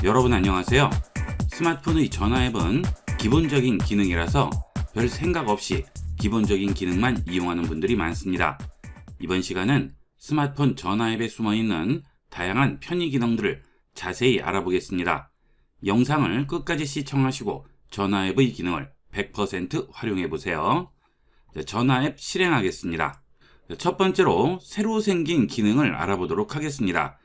여러분 안녕하세요. 스마트폰의 전화 앱은 기본적인 기능이라서 별 생각 없이 기본적인 기능만 이용하는 분들이 많습니다. 이번 시간은 스마트폰 전화 앱에 숨어있는 다양한 편의 기능들을 자세히 알아보겠습니다. 영상을 끝까지 시청하시고 전화 앱의 기능을 100% 활용해 보세요. 전화 앱 실행하겠습니다. 첫 번째로 새로 생긴 기능을 알아보도록 하겠습니다.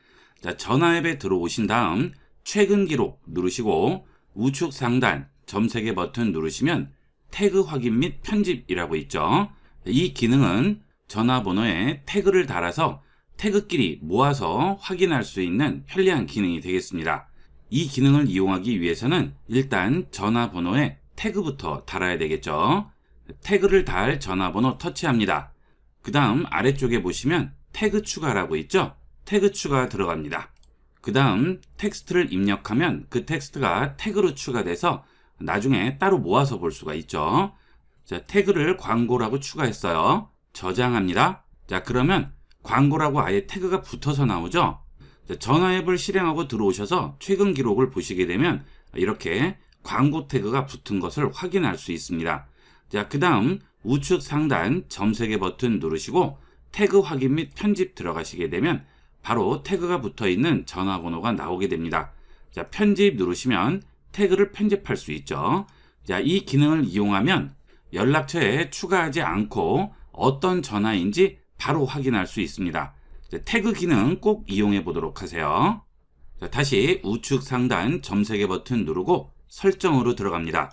전화 앱에 들어오신 다음 최근 기록 누르시고 우측 상단 점 3개 버튼 누르시면 태그 확인 및 편집이라고 있죠. 이 기능은 전화번호에 태그를 달아서 태그끼리 모아서 확인할 수 있는 편리한 기능이 되겠습니다. 이 기능을 이용하기 위해서는 일단 전화번호에 태그부터 달아야 되겠죠. 태그를 달 전화번호 터치합니다. 그 다음 아래쪽에 보시면 태그 추가라고 있죠. 태그 추가 들어갑니다. 그 다음 텍스트를 입력하면 그 텍스트가 태그로 추가돼서 나중에 따로 모아서 볼 수가 있죠. 자, 태그를 광고라고 추가했어요. 저장합니다. 자, 그러면 광고라고 아예 태그가 붙어서 나오죠. 자, 전화 앱을 실행하고 들어오셔서 최근 기록을 보시게 되면 이렇게 광고 태그가 붙은 것을 확인할 수 있습니다. 자, 그 다음 우측 상단 점 3개 버튼 누르시고 태그 확인 및 편집 들어가시게 되면 바로 태그가 붙어있는 전화번호가 나오게 됩니다. 자, 편집 누르시면 태그를 편집할 수 있죠. 자, 이 기능을 이용하면 연락처에 추가하지 않고 어떤 전화인지 바로 확인할 수 있습니다. 자, 태그 기능 꼭 이용해 보도록 하세요. 자, 다시 우측 상단 점 3개 버튼 누르고 설정으로 들어갑니다.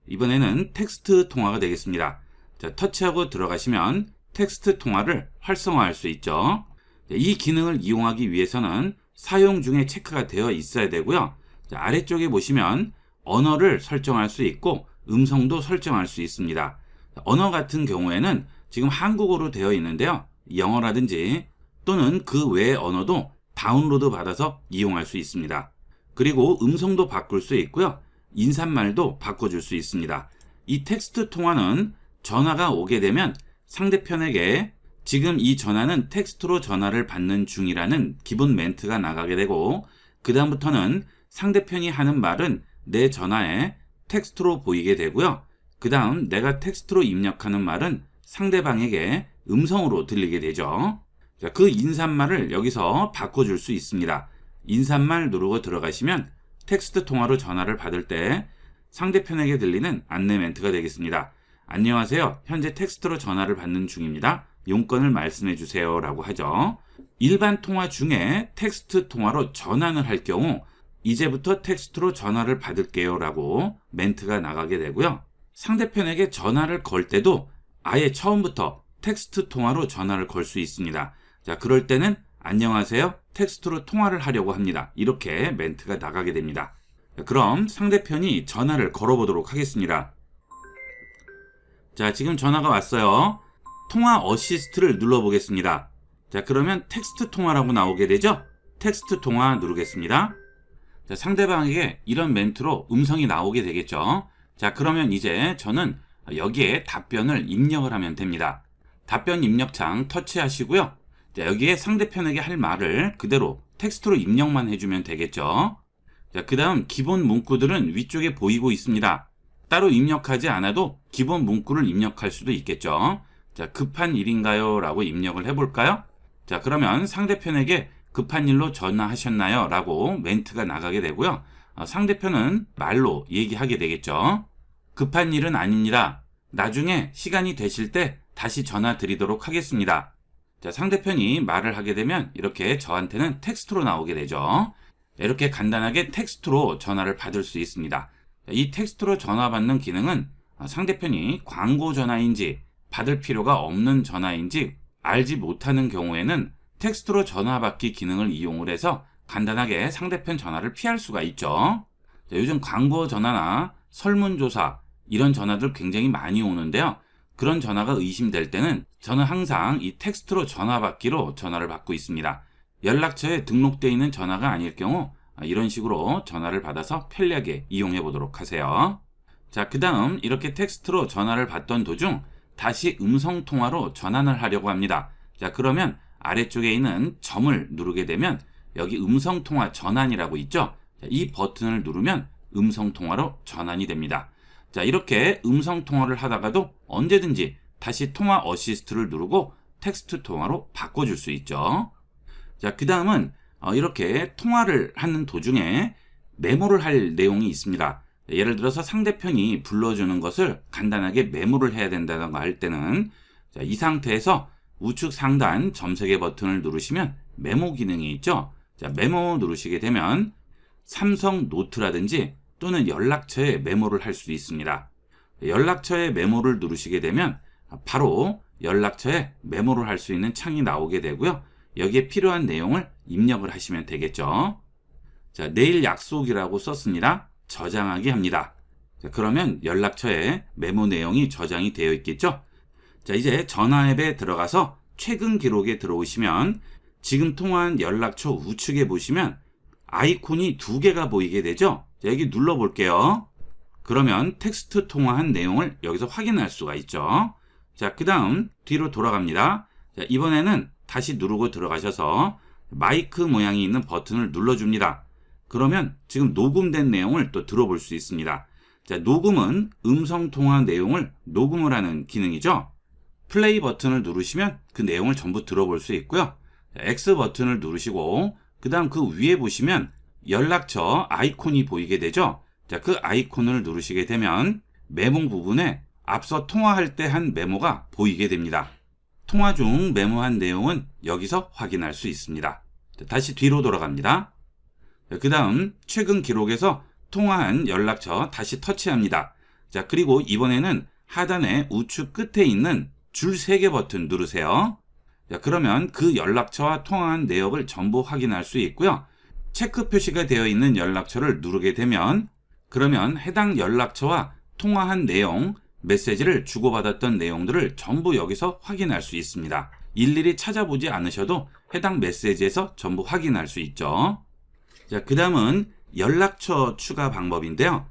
이번에는 텍스트 통화가 되겠습니다. 자, 터치하고 들어가시면 텍스트 통화를 활성화할 수 있죠. 이 기능을 이용하기 위해서는 사용 중에 체크가 되어 있어야 되고요. 자, 아래쪽에 보시면 언어를 설정할 수 있고 음성도 설정할 수 있습니다. 언어 같은 경우에는 지금 한국어로 되어 있는데요. 영어라든지 또는 그 외의 언어도 다운로드 받아서 이용할 수 있습니다. 그리고 음성도 바꿀 수 있고요. 인사말도 바꿔줄 수 있습니다. 이 텍스트 통화는 전화가 오게 되면 상대편에게 지금 이 전화는 텍스트로 전화를 받는 중이라는 기본 멘트가 나가게 되고 그 다음부터는 상대편이 하는 말은 내 전화에 텍스트로 보이게 되고요. 그 다음 내가 텍스트로 입력하는 말은 상대방에게 음성으로 들리게 되죠. 자, 그 인사말을 여기서 바꿔줄 수 있습니다. 인사말 누르고 들어가시면 텍스트 통화로 전화를 받을 때 상대편에게 들리는 안내 멘트가 되겠습니다. 안녕하세요. 현재 텍스트로 전화를 받는 중입니다. 용건을 말씀해 주세요 라고 하죠. 일반 통화 중에 텍스트 통화로 전환을 할 경우 이제부터 텍스트로 전화를 받을게요 라고 멘트가 나가게 되고요. 상대편에게 전화를 걸 때도 아예 처음부터 텍스트 통화로 전화를 걸 수 있습니다. 자, 그럴 때는 안녕하세요. 텍스트로 통화를 하려고 합니다. 이렇게 멘트가 나가게 됩니다. 자, 그럼 상대편이 전화를 걸어보도록 하겠습니다. 자, 지금 전화가 왔어요. 통화 어시스트를 눌러보겠습니다. 자, 그러면 텍스트 통화라고 나오게 되죠? 텍스트 통화 누르겠습니다. 자, 상대방에게 이런 멘트로 음성이 나오게 되겠죠? 자, 그러면 이제 저는 여기에 답변을 입력을 하면 됩니다. 답변 입력창 터치하시고요. 자, 여기에 상대편에게 할 말을 그대로 텍스트로 입력만 해주면 되겠죠? 자, 그 다음 기본 문구들은 위쪽에 보이고 있습니다. 따로 입력하지 않아도 기본 문구를 입력할 수도 있겠죠? 자, 급한 일인가요? 라고 입력을 해볼까요? 자, 그러면 상대편에게 급한 일로 전화하셨나요? 라고 멘트가 나가게 되고요. 상대편은 말로 얘기하게 되겠죠. 급한 일은 아닙니다. 나중에 시간이 되실 때 다시 전화 드리도록 하겠습니다. 자, 상대편이 말을 하게 되면 이렇게 저한테는 텍스트로 나오게 되죠. 이렇게 간단하게 텍스트로 전화를 받을 수 있습니다. 이 텍스트로 전화 받는 기능은 상대편이 광고 전화인지 받을 필요가 없는 전화인지 알지 못하는 경우에는 텍스트로 전화 받기 기능을 이용을 해서 간단하게 상대편 전화를 피할 수가 있죠. 자, 요즘 광고 전화나 설문조사 이런 전화들 굉장히 많이 오는데요. 그런 전화가 의심될 때는 저는 항상 이 텍스트로 전화 받기로 전화를 받고 있습니다. 연락처에 등록되어 있는 전화가 아닐 경우 이런 식으로 전화를 받아서 편리하게 이용해 보도록 하세요. 자, 그 다음 이렇게 텍스트로 전화를 받던 도중 다시 음성통화로 전환을 하려고 합니다. 자, 그러면 아래쪽에 있는 점을 누르게 되면 여기 음성통화 전환이라고 있죠. 이 버튼을 누르면 음성통화로 전환이 됩니다. 자, 이렇게 음성통화를 하다가도 언제든지 다시 통화 어시스트를 누르고 텍스트 통화로 바꿔줄 수 있죠. 자, 그 다음은 이렇게 통화를 하는 도중에 메모를 할 내용이 있습니다. 예를 들어서 상대편이 불러주는 것을 간단하게 메모를 해야 된다던가 할 때는 자, 이 상태에서 우측 상단 점색의 버튼을 누르시면 메모 기능이 있죠. 자, 메모 누르시게 되면 삼성 노트라든지 또는 연락처에 메모를 할 수 있습니다. 연락처에 메모를 누르시게 되면 바로 연락처에 메모를 할 수 있는 창이 나오게 되고요. 여기에 필요한 내용을 입력을 하시면 되겠죠. 자, 내일 약속이라고 썼습니다. 저장하기 합니다. 자, 그러면 연락처에 메모 내용이 저장이 되어 있겠죠. 자, 이제 전화 앱에 들어가서 최근 기록에 들어오시면 지금 통화한 연락처 우측에 보시면 아이콘이 2개가 보이게 되죠. 자, 여기 눌러 볼게요. 그러면 텍스트 통화한 내용을 여기서 확인할 수가 있죠. 자, 그 다음 뒤로 돌아갑니다. 자, 이번에는 다시 누르고 들어가셔서 마이크 모양이 있는 버튼을 눌러줍니다. 그러면 지금 녹음된 내용을 또 들어볼 수 있습니다. 자, 녹음은 음성 통화 내용을 녹음을 하는 기능이죠. 플레이 버튼을 누르시면 그 내용을 전부 들어볼 수 있고요. 자, X 버튼을 누르시고 그 다음 그 위에 보시면 연락처 아이콘이 보이게 되죠. 자, 그 아이콘을 누르시게 되면 메모 부분에 앞서 통화할 때 한 메모가 보이게 됩니다. 통화 중 메모한 내용은 여기서 확인할 수 있습니다. 자, 다시 뒤로 돌아갑니다. 그 다음 최근 기록에서 통화한 연락처 다시 터치합니다. 자, 그리고 이번에는 하단의 우측 끝에 있는 줄 3개 버튼 누르세요. 자, 그러면 그 연락처와 통화한 내역을 전부 확인할 수 있고요. 체크 표시가 되어 있는 연락처를 누르게 되면 그러면 해당 연락처와 통화한 내용, 메시지를 주고받았던 내용들을 전부 여기서 확인할 수 있습니다. 일일이 찾아보지 않으셔도 해당 메시지에서 전부 확인할 수 있죠. 자, 그 다음은 연락처 추가 방법인데요.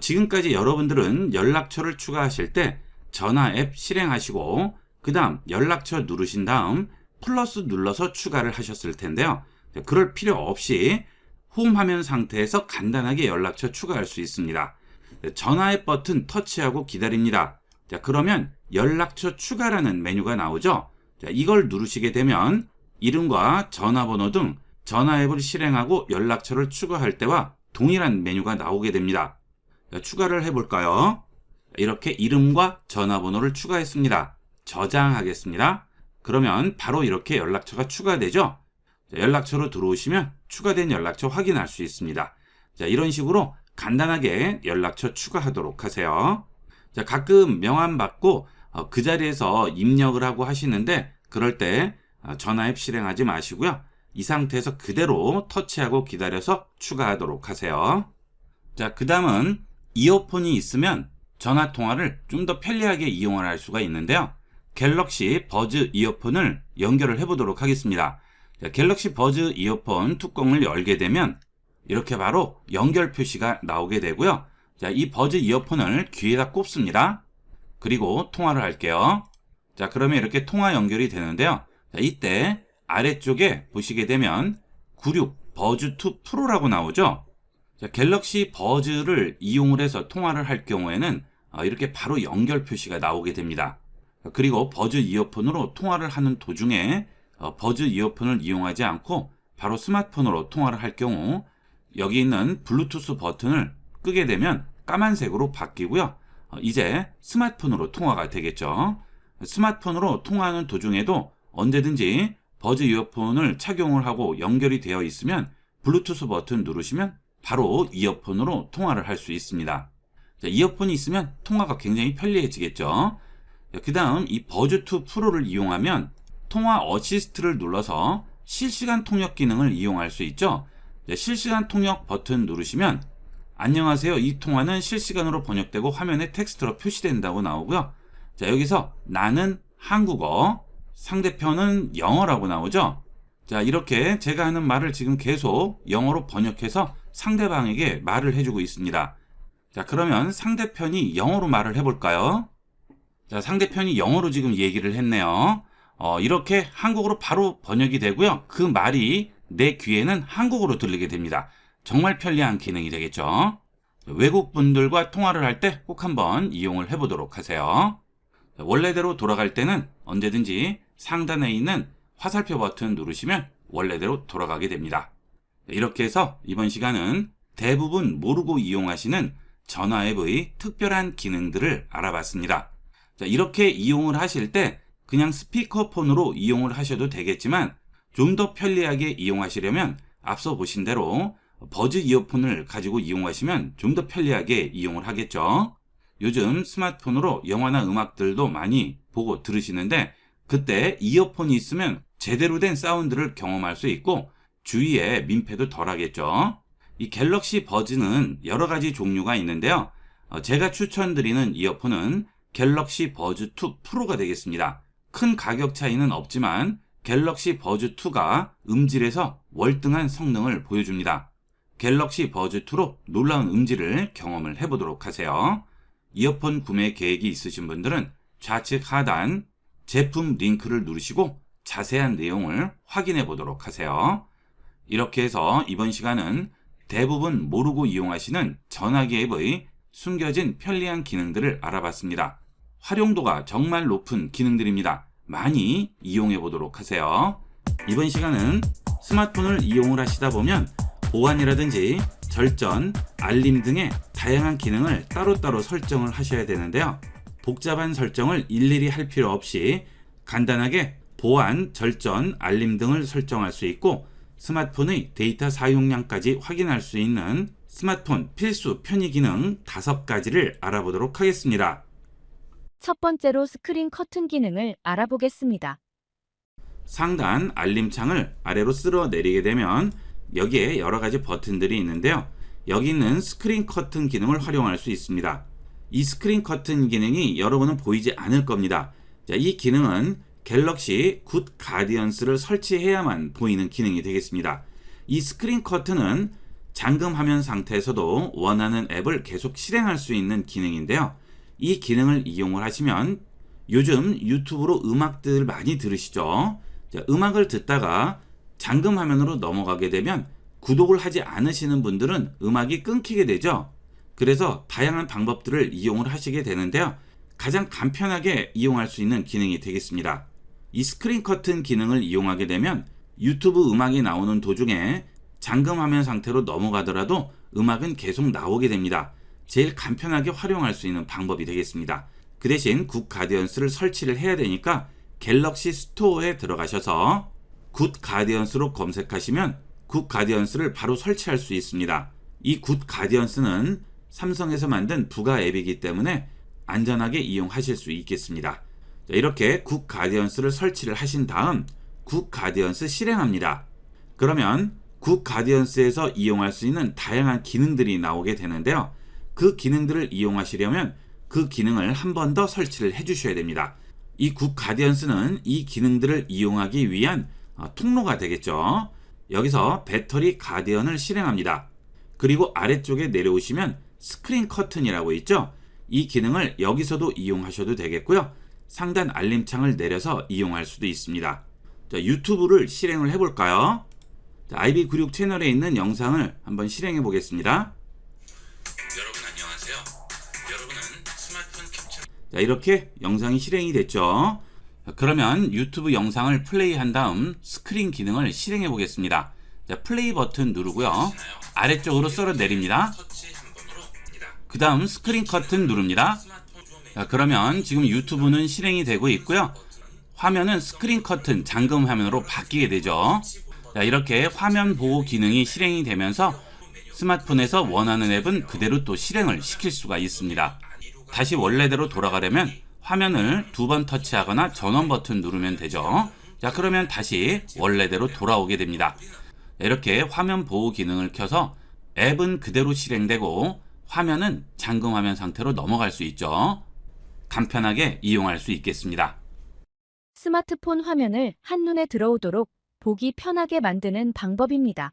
지금까지 여러분들은 연락처를 추가하실 때 전화 앱 실행하시고 그 다음 연락처 누르신 다음 플러스 눌러서 추가를 하셨을 텐데요. 자, 그럴 필요 없이 홈 화면 상태에서 간단하게 연락처 추가할 수 있습니다. 전화 앱 버튼 터치하고 기다립니다. 자, 그러면 연락처 추가라는 메뉴가 나오죠. 자, 이걸 누르시게 되면 이름과 전화번호 등 전화 앱을 실행하고 연락처를 추가할 때와 동일한 메뉴가 나오게 됩니다. 자, 추가를 해볼까요? 이렇게 이름과 전화번호를 추가했습니다. 저장하겠습니다. 그러면 바로 이렇게 연락처가 추가되죠. 자, 연락처로 들어오시면 추가된 연락처 확인할 수 있습니다. 자, 이런 식으로 간단하게 연락처 추가하도록 하세요. 자, 가끔 명함 받고 그 자리에서 입력을 하고 하시는데 그럴 때 전화 앱 실행하지 마시고요. 이 상태에서 그대로 터치하고 기다려서 추가하도록 하세요. 자, 그 다음은 이어폰이 있으면 전화 통화를 좀 더 편리하게 이용을 할 수가 있는데요. 갤럭시 버즈 이어폰을 연결을 해보도록 하겠습니다. 자, 갤럭시 버즈 이어폰 뚜껑을 열게 되면 이렇게 바로 연결 표시가 나오게 되고요. 자, 이 버즈 이어폰을 귀에다 꼽습니다. 그리고 통화를 할게요. 자, 그러면 이렇게 통화 연결이 되는데요. 자, 이때 아래쪽에 보시게 되면 96 버즈2 프로라고 나오죠. 자, 갤럭시 버즈를 이용을 해서 통화를 할 경우에는 이렇게 바로 연결 표시가 나오게 됩니다. 그리고 버즈 이어폰으로 통화를 하는 도중에 버즈 이어폰을 이용하지 않고 바로 스마트폰으로 통화를 할 경우 여기 있는 블루투스 버튼을 끄게 되면 까만색으로 바뀌고요. 이제 스마트폰으로 통화가 되겠죠. 스마트폰으로 통화하는 도중에도 언제든지 버즈 이어폰을 착용을 하고 연결이 되어 있으면 블루투스 버튼 누르시면 바로 이어폰으로 통화를 할 수 있습니다. 자, 이어폰이 있으면 통화가 굉장히 편리해지겠죠. 그 다음 이 버즈2 프로를 이용하면 통화 어시스트를 눌러서 실시간 통역 기능을 이용할 수 있죠. 자, 실시간 통역 버튼 누르시면 안녕하세요, 이 통화는 실시간으로 번역되고 화면에 텍스트로 표시된다고 나오고요. 자, 여기서 나는 한국어, 상대편은 영어라고 나오죠. 자, 이렇게 제가 하는 말을 지금 계속 영어로 번역해서 상대방에게 말을 해주고 있습니다. 자, 그러면 상대편이 영어로 말을 해볼까요? 자, 상대편이 영어로 지금 얘기를 했네요. 이렇게 한국어로 바로 번역이 되고요. 그 말이 내 귀에는 한국어로 들리게 됩니다. 정말 편리한 기능이 되겠죠. 외국 분들과 통화를 할 때 꼭 한번 이용을 해보도록 하세요. 원래대로 돌아갈 때는 언제든지 상단에 있는 화살표 버튼 누르시면 원래대로 돌아가게 됩니다. 이렇게 해서 이번 시간은 대부분 모르고 이용하시는 전화 앱의 특별한 기능들을 알아봤습니다. 이렇게 이용을 하실 때 그냥 스피커폰으로 이용을 하셔도 되겠지만 좀 더 편리하게 이용하시려면 앞서 보신 대로 버즈 이어폰을 가지고 이용하시면 좀 더 편리하게 이용을 하겠죠. 요즘 스마트폰으로 영화나 음악들도 많이 보고 들으시는데 그때 이어폰이 있으면 제대로 된 사운드를 경험할 수 있고 주위에 민폐도 덜 하겠죠. 이 갤럭시 버즈는 여러 가지 종류가 있는데요. 제가 추천드리는 이어폰은 갤럭시 버즈 2 프로가 되겠습니다. 큰 가격 차이는 없지만 갤럭시 버즈 2가 음질에서 월등한 성능을 보여줍니다. 갤럭시 버즈 2로 놀라운 음질을 경험을 해보도록 하세요. 이어폰 구매 계획이 있으신 분들은 좌측 하단 제품 링크를 누르시고 자세한 내용을 확인해 보도록 하세요. 이렇게 해서 이번 시간은 대부분 모르고 이용하시는 전화기 앱의 숨겨진 편리한 기능들을 알아봤습니다. 활용도가 정말 높은 기능들입니다. 많이 이용해 보도록 하세요. 이번 시간은 스마트폰을 이용을 하시다 보면 보안이라든지 절전, 알림 등의 다양한 기능을 따로따로 설정을 하셔야 되는데요. 복잡한 설정을 일일이 할 필요 없이 간단하게 보안, 절전, 알림 등을 설정할 수 있고 스마트폰의 데이터 사용량까지 확인할 수 있는 스마트폰 필수 편의 기능 5가지를 알아보도록 하겠습니다. 첫 번째로 스크린 커튼 기능을 알아보겠습니다. 상단 알림 창을 아래로 쓸어 내리게 되면 여기에 여러 가지 버튼들이 있는데요. 여기 있는 스크린 커튼 기능을 활용할 수 있습니다. 이 스크린 커튼 기능이 여러분은 보이지 않을 겁니다. 자, 이 기능은 갤럭시 굿 가디언스를 설치해야만 보이는 기능이 되겠습니다. 이 스크린 커튼은 잠금 화면 상태에서도 원하는 앱을 계속 실행할 수 있는 기능인데요. 이 기능을 이용을 하시면 요즘 유튜브로 음악들 많이 들으시죠? 자, 음악을 듣다가 잠금 화면으로 넘어가게 되면 구독을 하지 않으시는 분들은 음악이 끊기게 되죠. 그래서 다양한 방법들을 이용을 하시게 되는데요. 가장 간편하게 이용할 수 있는 기능이 되겠습니다. 이 스크린 커튼 기능을 이용하게 되면 유튜브 음악이 나오는 도중에 잠금 화면 상태로 넘어가더라도 음악은 계속 나오게 됩니다. 제일 간편하게 활용할 수 있는 방법이 되겠습니다. 그 대신 굿 가디언스를 설치를 해야 되니까 갤럭시 스토어에 들어가셔서 굿 가디언스로 검색하시면 굿 가디언스를 바로 설치할 수 있습니다. 이 굿 가디언스는 삼성에서 만든 부가 앱이기 때문에 안전하게 이용하실 수 있겠습니다. 자, 이렇게 굿 가디언스를 설치를 하신 다음 굿 가디언스 실행합니다. 그러면 굿 가디언스에서 이용할 수 있는 다양한 기능들이 나오게 되는데요. 그 기능들을 이용하시려면 그 기능을 한 번 더 설치를 해 주셔야 됩니다. 이 굿 가디언스는 이 기능들을 이용하기 위한 통로가 되겠죠. 여기서 배터리 가디언을 실행합니다. 그리고 아래쪽에 내려오시면 스크린 커튼이라고 있죠. 이 기능을 여기서도 이용하셔도 되겠고요. 상단 알림창을 내려서 이용할 수도 있습니다. 자, 유튜브를 실행을 해볼까요? IB96 채널에 있는 영상을 한번 실행해 보겠습니다. 여러분 안녕하세요. 여러분은 스마트폰 캡처. 자, 이렇게 영상이 실행이 됐죠. 자, 그러면 유튜브 영상을 플레이한 다음 스크린 기능을 실행해 보겠습니다. 자, 플레이 버튼 누르고요. 아래쪽으로 썰어 내립니다. 그 다음 스크린 커튼 누릅니다. 자, 그러면 지금 유튜브는 실행이 되고 있고요. 화면은 스크린 커튼 잠금 화면으로 바뀌게 되죠. 자, 이렇게 화면 보호 기능이 실행이 되면서 스마트폰에서 원하는 앱은 그대로 또 실행을 시킬 수가 있습니다. 다시 원래대로 돌아가려면 화면을 2번 터치하거나 전원 버튼 누르면 되죠. 자, 그러면 다시 원래대로 돌아오게 됩니다. 이렇게 화면 보호 기능을 켜서 앱은 그대로 실행되고 화면은 잠금 화면 상태로 넘어갈 수 있죠. 간편하게 이용할 수 있겠습니다. 스마트폰 화면을 한눈에 들어오도록 보기 편하게 만드는 방법입니다.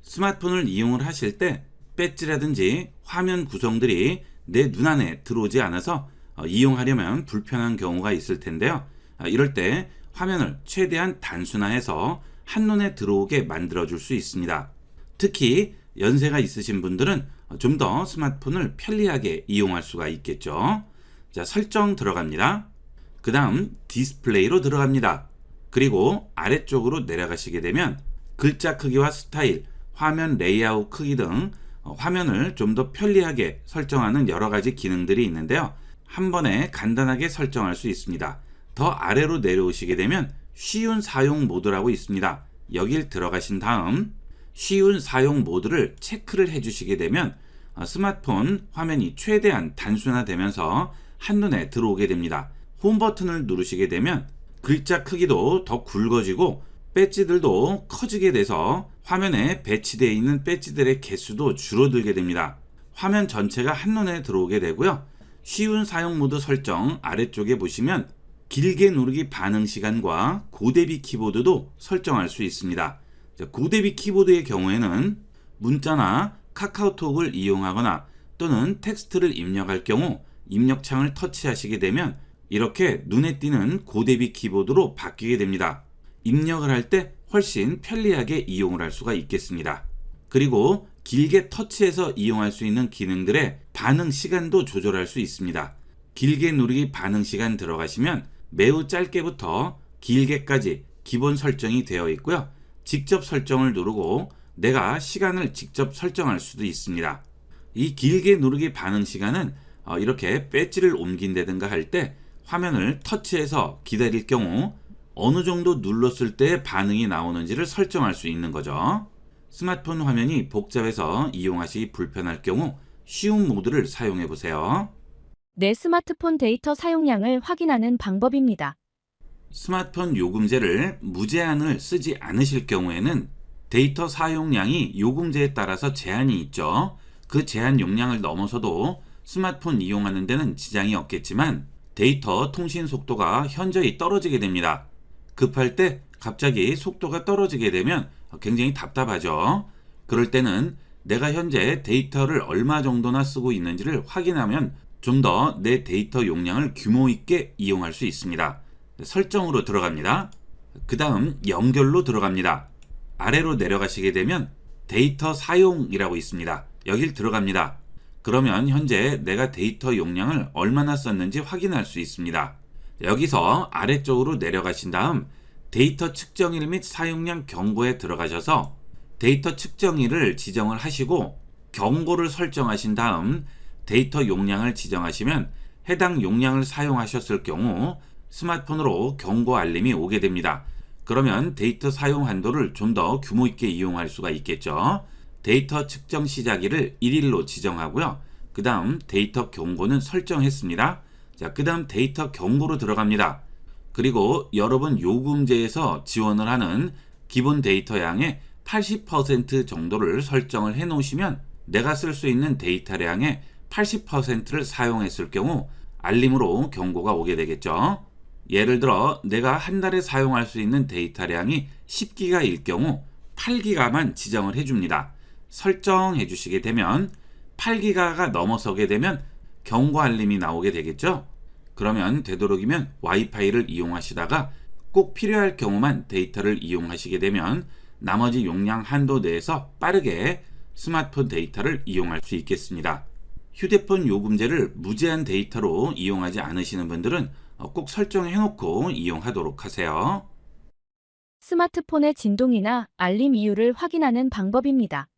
스마트폰을 이용을 하실 때 배지라든지 화면 구성들이 내 눈안에 들어오지 않아서 이용하려면 불편한 경우가 있을 텐데요. 이럴 때 화면을 최대한 단순화해서 한눈에 들어오게 만들어 줄 수 있습니다. 특히 연세가 있으신 분들은 좀 더 스마트폰을 편리하게 이용할 수가 있겠죠. 자, 설정 들어갑니다. 그 다음 디스플레이로 들어갑니다. 그리고 아래쪽으로 내려가시게 되면 글자 크기와 스타일, 화면 레이아웃 크기 등 화면을 좀 더 편리하게 설정하는 여러 가지 기능들이 있는데요. 한 번에 간단하게 설정할 수 있습니다. 더 아래로 내려오시게 되면 쉬운 사용 모드라고 있습니다. 여길 들어가신 다음 쉬운 사용 모드를 체크를 해주시게 되면 스마트폰 화면이 최대한 단순화되면서 한눈에 들어오게 됩니다. 홈 버튼을 누르시게 되면 글자 크기도 더 굵어지고 배지들도 커지게 돼서 화면에 배치되어 있는 배지들의 개수도 줄어들게 됩니다. 화면 전체가 한눈에 들어오게 되고요. 쉬운 사용 모드 설정 아래쪽에 보시면 길게 누르기 반응 시간과 고대비 키보드도 설정할 수 있습니다. 고대비 키보드의 경우에는 문자나 카카오톡을 이용하거나 또는 텍스트를 입력할 경우 입력창을 터치하시게 되면 이렇게 눈에 띄는 고대비 키보드로 바뀌게 됩니다. 입력을 할 때 훨씬 편리하게 이용을 할 수가 있겠습니다. 그리고 길게 터치해서 이용할 수 있는 기능들의 반응 시간도 조절할 수 있습니다. 길게 누르기 반응 시간 들어가시면 매우 짧게부터 길게까지 기본 설정이 되어 있고요. 직접 설정을 누르고 내가 시간을 직접 설정할 수도 있습니다. 이 길게 누르기 반응 시간은 이렇게 배지를 옮긴다든가 할 때 화면을 터치해서 기다릴 경우 어느 정도 눌렀을 때 반응이 나오는지를 설정할 수 있는 거죠. 스마트폰 화면이 복잡해서 이용하시기 불편할 경우 쉬운 모드를 사용해 보세요. 내 스마트폰 데이터 사용량을 확인하는 방법입니다. 스마트폰 요금제를 무제한을 쓰지 않으실 경우에는 데이터 사용량이 요금제에 따라서 제한이 있죠. 그 제한 용량을 넘어서도 스마트폰 이용하는 데는 지장이 없겠지만 데이터 통신 속도가 현저히 떨어지게 됩니다. 급할 때 갑자기 속도가 떨어지게 되면 굉장히 답답하죠. 그럴 때는 내가 현재 데이터를 얼마 정도나 쓰고 있는지를 확인하면 좀 더 내 데이터 용량을 규모 있게 이용할 수 있습니다. 설정으로 들어갑니다. 그 다음 연결로 들어갑니다. 아래로 내려가시게 되면 데이터 사용이라고 있습니다. 여길 들어갑니다. 그러면 현재 내가 데이터 용량을 얼마나 썼는지 확인할 수 있습니다. 여기서 아래쪽으로 내려가신 다음 데이터 측정일 및 사용량 경고에 들어가셔서 데이터 측정일을 지정을 하시고 경고를 설정하신 다음 데이터 용량을 지정하시면 해당 용량을 사용하셨을 경우 스마트폰으로 경고 알림이 오게 됩니다. 그러면 데이터 사용 한도를 좀 더 규모 있게 이용할 수가 있겠죠. 데이터 측정 시작일을 1일로 지정하고요. 그 다음 데이터 경고는 설정했습니다. 자, 그 다음 데이터 경고로 들어갑니다. 그리고 여러분 요금제에서 지원을 하는 기본 데이터 양의 80% 정도를 설정을 해 놓으시면 내가 쓸 수 있는 데이터량의 80%를 사용했을 경우 알림으로 경고가 오게 되겠죠. 예를 들어 내가 한 달에 사용할 수 있는 데이터량이 10기가일 경우 8기가만 지정을 해줍니다. 설정해 주시게 되면 8기가가 넘어서게 되면 경고 알림이 나오게 되겠죠. 그러면 되도록이면 와이파이를 이용하시다가 꼭 필요할 경우만 데이터를 이용하시게 되면 나머지 용량 한도 내에서 빠르게 스마트폰 데이터를 이용할 수 있겠습니다. 휴대폰 요금제를 무제한 데이터로 이용하지 않으시는 분들은 꼭 설정해 놓고 이용하도록 하세요. 스마트폰의 진동이나 알림 이유를 확인하는 방법입니다.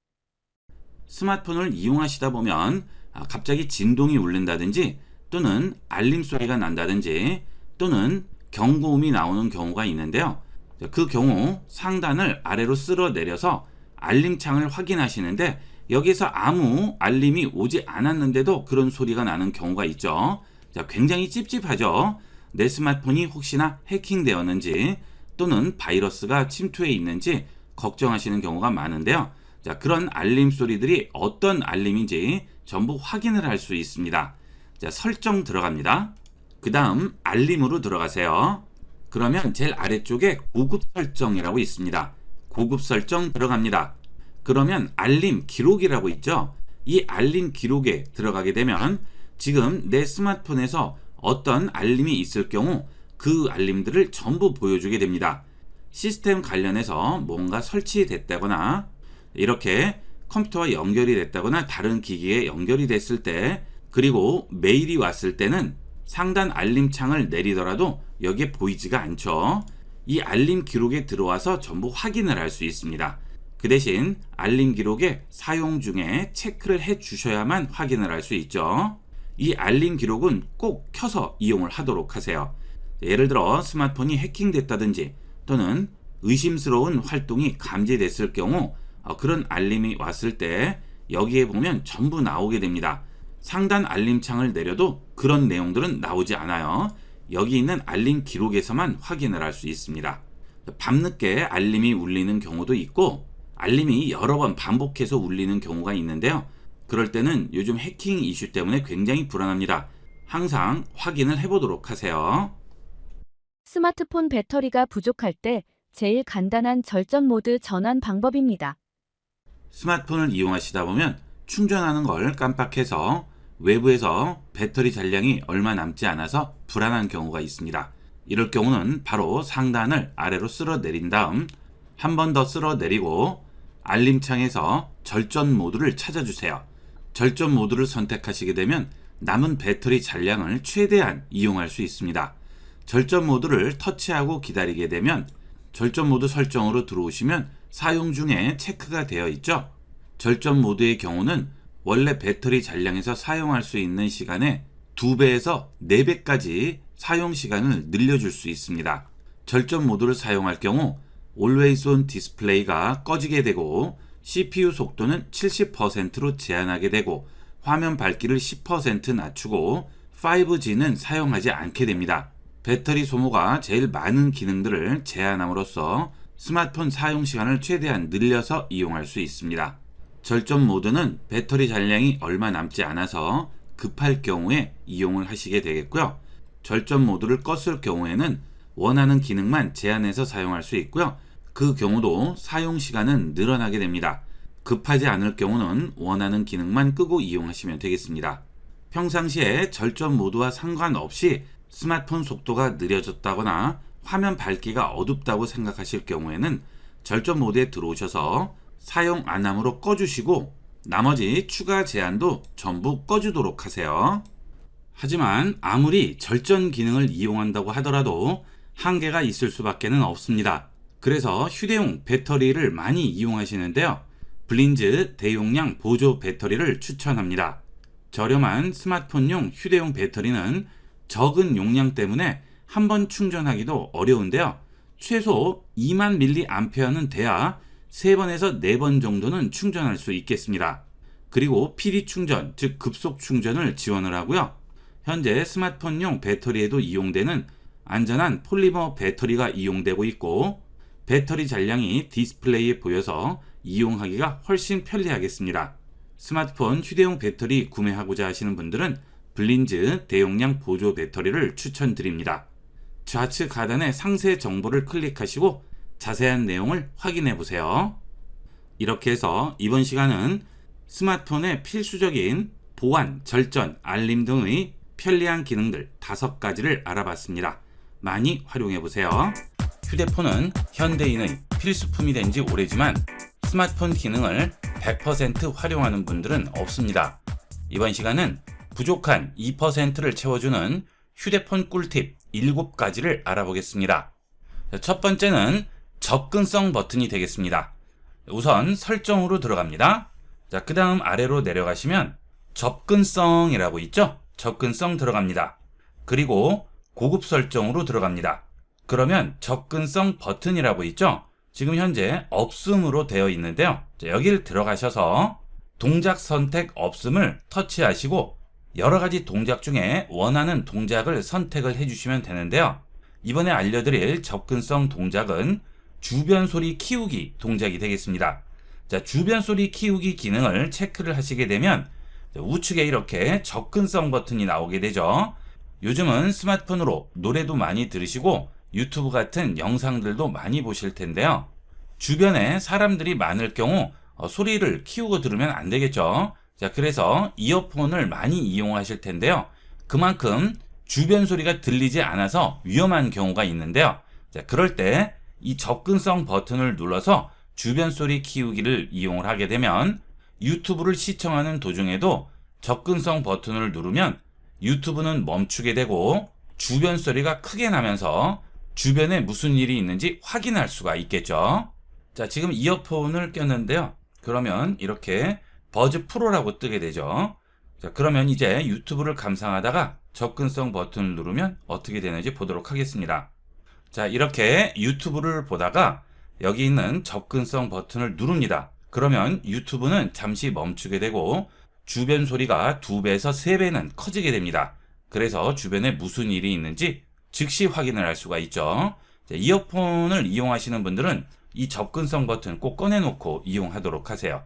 스마트폰을 이용하시다 보면 갑자기 진동이 울린다든지 또는 알림 소리가 난다든지 또는 경고음이 나오는 경우가 있는데요. 그 경우 상단을 아래로 쓸어 내려서 알림창을 확인하시는데 여기서 아무 알림이 오지 않았는데도 그런 소리가 나는 경우가 있죠. 자, 굉장히 찝찝하죠. 내 스마트폰이 혹시나 해킹되었는지 또는 바이러스가 침투해 있는지 걱정하시는 경우가 많은데요. 자, 그런 알림 소리들이 어떤 알림인지 전부 확인을 할 수 있습니다. 자, 설정 들어갑니다. 그 다음 알림으로 들어가세요. 그러면 제일 아래쪽에 고급 설정이라고 있습니다. 고급 설정 들어갑니다. 그러면 알림 기록이라고 있죠. 이 알림 기록에 들어가게 되면 지금 내 스마트폰에서 어떤 알림이 있을 경우 그 알림들을 전부 보여주게 됩니다. 시스템 관련해서 뭔가 설치됐다거나 이렇게 컴퓨터와 연결이 됐다거나 다른 기기에 연결이 됐을 때, 그리고 메일이 왔을 때는 상단 알림창을 내리더라도 여기에 보이지가 않죠. 이 알림 기록에 들어와서 전부 확인을 할 수 있습니다. 그 대신 알림 기록에 사용 중에 체크를 해 주셔야만 확인을 할 수 있죠. 이 알림 기록은 꼭 켜서 이용을 하도록 하세요. 예를 들어 스마트폰이 해킹됐다든지 또는 의심스러운 활동이 감지됐을 경우 그런 알림이 왔을 때 여기에 보면 전부 나오게 됩니다. 상단 알림창을 내려도 그런 내용들은 나오지 않아요. 여기 있는 알림 기록에서만 확인을 할 수 있습니다. 밤늦게 알림이 울리는 경우도 있고 알림이 여러 번 반복해서 울리는 경우가 있는데요. 그럴 때는 요즘 해킹 이슈 때문에 굉장히 불안합니다. 항상 확인을 해보도록 하세요. 스마트폰 배터리가 부족할 때 제일 간단한 절전 모드 전환 방법입니다. 스마트폰을 이용하시다 보면 충전하는 걸 깜빡해서 외부에서 배터리 잔량이 얼마 남지 않아서 불안한 경우가 있습니다. 이럴 경우는 바로 상단을 아래로 쓸어 내린 다음 한 번 더 쓸어 내리고 알림창에서 절전 모드를 찾아주세요. 절전 모드를 선택하시게 되면 남은 배터리 잔량을 최대한 이용할 수 있습니다. 절전 모드를 터치하고 기다리게 되면 절전 모드 설정으로 들어오시면 사용 중에 체크가 되어 있죠. 절전 모드의 경우는 원래 배터리 잔량에서 사용할 수 있는 시간의 2배에서 4배까지 사용 시간을 늘려줄 수 있습니다. 절전 모드를 사용할 경우 Always on 디스플레이가 꺼지게 되고 CPU 속도는 70%로 제한하게 되고 화면 밝기를 10% 낮추고 5G는 사용하지 않게 됩니다. 배터리 소모가 제일 많은 기능들을 제한함으로써 스마트폰 사용 시간을 최대한 늘려서 이용할 수 있습니다. 절전 모드는 배터리 잔량이 얼마 남지 않아서 급할 경우에 이용을 하시게 되겠고요. 절전 모드를 껐을 경우에는 원하는 기능만 제한해서 사용할 수 있고요. 그 경우도 사용 시간은 늘어나게 됩니다. 급하지 않을 경우는 원하는 기능만 끄고 이용하시면 되겠습니다. 평상시에 절전 모드와 상관없이 스마트폰 속도가 느려졌다거나 화면 밝기가 어둡다고 생각하실 경우에는 절전 모드에 들어오셔서 사용 안함으로 꺼주시고 나머지 추가 제한도 전부 꺼주도록 하세요. 하지만 아무리 절전 기능을 이용한다고 하더라도 한계가 있을 수밖에 없습니다. 그래서 휴대용 배터리를 많이 이용하시는데요. 블린즈 대용량 보조 배터리를 추천합니다. 저렴한 스마트폰용 휴대용 배터리는 적은 용량 때문에 한번 충전하기도 어려운데요. 최소 2만 mAh는 돼야 3번에서 4번 정도는 충전할 수 있겠습니다. 그리고 PD 충전, 즉 급속 충전을 지원을 하고요. 현재 스마트폰용 배터리에도 이용되는 안전한 폴리머 배터리가 이용되고 있고 배터리 잔량이 디스플레이에 보여서 이용하기가 훨씬 편리하겠습니다. 스마트폰 휴대용 배터리 구매하고자 하시는 분들은 블린즈 대용량 보조 배터리를 추천드립니다. 좌측 하단의 상세 정보를 클릭하시고 자세한 내용을 확인해 보세요. 이렇게 해서 이번 시간은 스마트폰의 필수적인 보안, 절전, 알림 등의 편리한 기능들 5가지를 알아봤습니다. 많이 활용해 보세요. 휴대폰은 현대인의 필수품이 된 지 오래지만 스마트폰 기능을 100% 활용하는 분들은 없습니다. 이번 시간은 부족한 2%를 채워주는 휴대폰 꿀팁 7가지를 알아보겠습니다. 첫 번째는 접근성 버튼이 되겠습니다. 우선 설정으로 들어갑니다. 자, 그 다음 아래로 내려가시면 접근성이라고 있죠? 접근성 들어갑니다. 그리고 고급 설정으로 들어갑니다. 그러면 접근성 버튼이라고 있죠? 지금 현재 없음으로 되어 있는데요. 자, 여기를 들어가셔서 동작 선택 없음을 터치하시고 여러 가지 동작 중에 원하는 동작을 선택을 해주시면 되는데요. 이번에 알려드릴 접근성 동작은 주변 소리 키우기 동작이 되겠습니다. 자, 주변 소리 키우기 기능을 체크를 하시게 되면 우측에 이렇게 접근성 버튼이 나오게 되죠. 요즘은 스마트폰으로 노래도 많이 들으시고 유튜브 같은 영상들도 많이 보실 텐데요. 주변에 사람들이 많을 경우 소리를 키우고 들으면 안 되겠죠. 자, 그래서 이어폰을 많이 이용하실 텐데요. 그만큼 주변 소리가 들리지 않아서 위험한 경우가 있는데요. 자, 그럴 때 이 접근성 버튼을 눌러서 주변 소리 키우기를 이용을 하게 되면 유튜브를 시청하는 도중에도 접근성 버튼을 누르면 유튜브는 멈추게 되고 주변 소리가 크게 나면서 주변에 무슨 일이 있는지 확인할 수가 있겠죠. 자, 지금 이어폰을 꼈는데요. 그러면 이렇게 버즈 프로라고 뜨게 되죠. 자, 그러면 이제 유튜브를 감상하다가 접근성 버튼을 누르면 어떻게 되는지 보도록 하겠습니다. 자, 이렇게 유튜브를 보다가 여기 있는 접근성 버튼을 누릅니다. 그러면 유튜브는 잠시 멈추게 되고 주변 소리가 2배에서 3배는 커지게 됩니다. 그래서 주변에 무슨 일이 있는지 즉시 확인을 할 수가 있죠. 자, 이어폰을 이용하시는 분들은 이 접근성 버튼 꼭 꺼내놓고 이용하도록 하세요.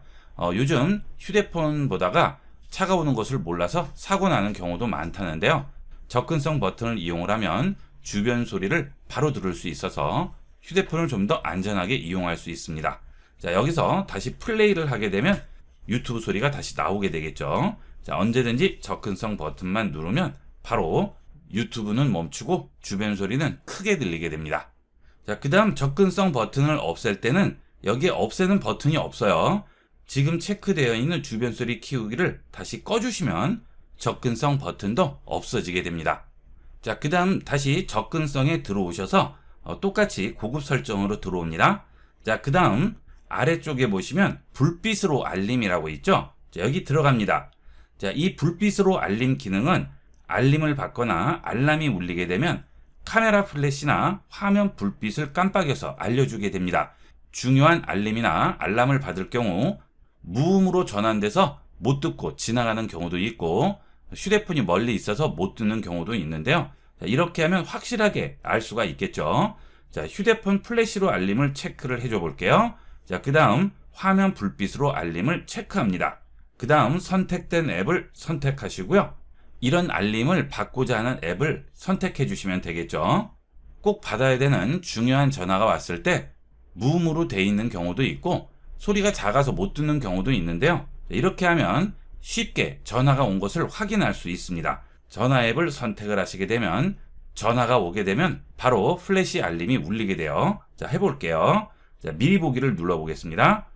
요즘 휴대폰 보다가 차가 오는 것을 몰라서 사고 나는 경우도 많다는데요. 접근성 버튼을 이용을 하면 주변 소리를 바로 들을 수 있어서 휴대폰을 좀 더 안전하게 이용할 수 있습니다. 자, 여기서 다시 플레이를 하게 되면 유튜브 소리가 다시 나오게 되겠죠. 자, 언제든지 접근성 버튼만 누르면 바로 유튜브는 멈추고 주변 소리는 크게 들리게 됩니다. 자, 그 다음 접근성 버튼을 없앨 때는 여기에 없애는 버튼이 없어요. 지금 체크되어 있는 주변 소리 키우기를 다시 꺼주시면 접근성 버튼도 없어지게 됩니다. 자, 그 다음 다시 접근성에 들어오셔서 똑같이 고급 설정으로 들어옵니다. 자, 그 다음 아래쪽에 보시면 불빛으로 알림이라고 있죠. 자, 여기 들어갑니다. 자, 이 불빛으로 알림 기능은 알림을 받거나 알람이 울리게 되면 카메라 플래시나 화면 불빛을 깜빡여서 알려주게 됩니다. 중요한 알림이나 알람을 받을 경우 무음으로 전환돼서 못 듣고 지나가는 경우도 있고 휴대폰이 멀리 있어서 못 듣는 경우도 있는데요. 자, 이렇게 하면 확실하게 알 수가 있겠죠. 자, 휴대폰 플래시로 알림을 체크를 해줘 볼게요. 자, 그 다음 화면 불빛으로 알림을 체크합니다. 그 다음 선택된 앱을 선택하시고요. 이런 알림을 받고자 하는 앱을 선택해 주시면 되겠죠. 꼭 받아야 되는 중요한 전화가 왔을 때 무음으로 돼 있는 경우도 있고 소리가 작아서 못 듣는 경우도 있는데요. 이렇게 하면 쉽게 전화가 온 것을 확인할 수 있습니다. 전화 앱을 선택을 하시게 되면 전화가 오게 되면 바로 플래시 알림이 울리게 돼요. 자, 해볼게요. 자, 미리 보기를 눌러보겠습니다.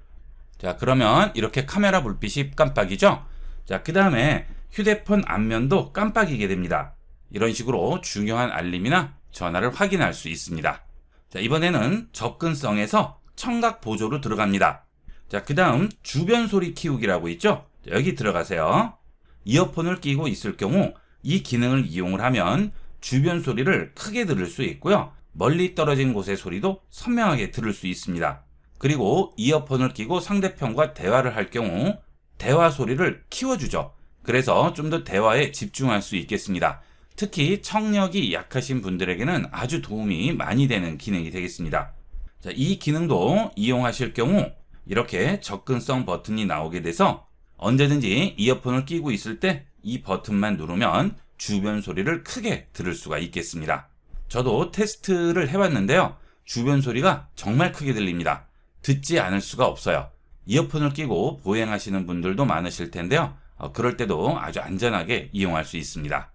자, 그러면 이렇게 카메라 불빛이 깜빡이죠? 자, 그 다음에 휴대폰 앞면도 깜빡이게 됩니다. 이런 식으로 중요한 알림이나 전화를 확인할 수 있습니다. 자, 이번에는 접근성에서 청각 보조로 들어갑니다. 자, 그 다음 주변 소리 키우기라고 있죠? 자, 여기 들어가세요. 이어폰을 끼고 있을 경우 이 기능을 이용을 하면 주변 소리를 크게 들을 수 있고요. 멀리 떨어진 곳의 소리도 선명하게 들을 수 있습니다. 그리고 이어폰을 끼고 상대편과 대화를 할 경우 대화 소리를 키워주죠. 그래서 좀 더 대화에 집중할 수 있겠습니다. 특히 청력이 약하신 분들에게는 아주 도움이 많이 되는 기능이 되겠습니다. 자, 이 기능도 이용하실 경우 이렇게 접근성 버튼이 나오게 돼서 언제든지 이어폰을 끼고 있을 때 이 버튼만 누르면 주변 소리를 크게 들을 수가 있겠습니다. 저도 테스트를 해봤는데요. 주변 소리가 정말 크게 들립니다. 듣지 않을 수가 없어요. 이어폰을 끼고 보행하시는 분들도 많으실 텐데요. 그럴 때도 아주 안전하게 이용할 수 있습니다.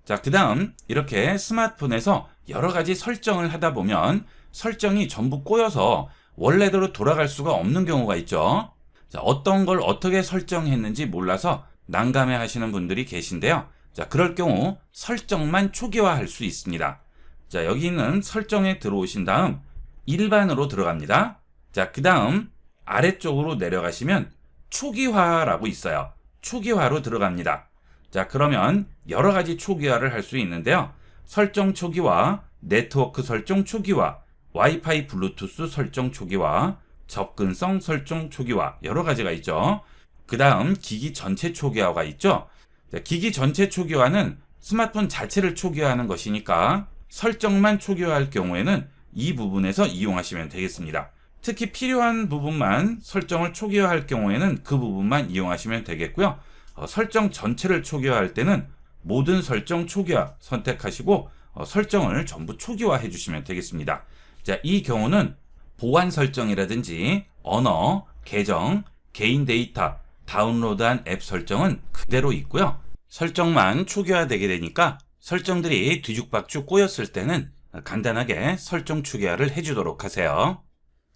자, 그 다음 이렇게 스마트폰에서 여러 가지 설정을 하다 보면 설정이 전부 꼬여서 원래대로 돌아갈 수가 없는 경우가 있죠. 자, 어떤 걸 어떻게 설정했는지 몰라서 난감해 하시는 분들이 계신데요. 자, 그럴 경우 설정만 초기화할 수 있습니다. 자, 여기 있는 설정에 들어오신 다음 일반으로 들어갑니다. 자, 그 다음 아래쪽으로 내려가시면 초기화라고 있어요. 초기화로 들어갑니다. 자, 그러면 여러 가지 초기화를 할 수 있는데요. 설정 초기화, 네트워크 설정 초기화, 와이파이 블루투스 설정 초기화, 접근성 설정 초기화 여러 가지가 있죠. 그 다음 기기 전체 초기화가 있죠. 자, 기기 전체 초기화는 스마트폰 자체를 초기화하는 것이니까 설정만 초기화할 경우에는 이 부분에서 이용하시면 되겠습니다. 특히 필요한 부분만 설정을 초기화할 경우에는 그 부분만 이용하시면 되겠고요. 설정 전체를 초기화할 때는 모든 설정 초기화 선택하시고 설정을 전부 초기화해 주시면 되겠습니다. 자, 이 경우는 보안 설정이라든지 언어, 계정, 개인 데이터, 다운로드한 앱 설정은 그대로 있고요. 설정만 초기화되게 되니까 설정들이 뒤죽박죽 꼬였을 때는 간단하게 설정 초기화를 해주도록 하세요.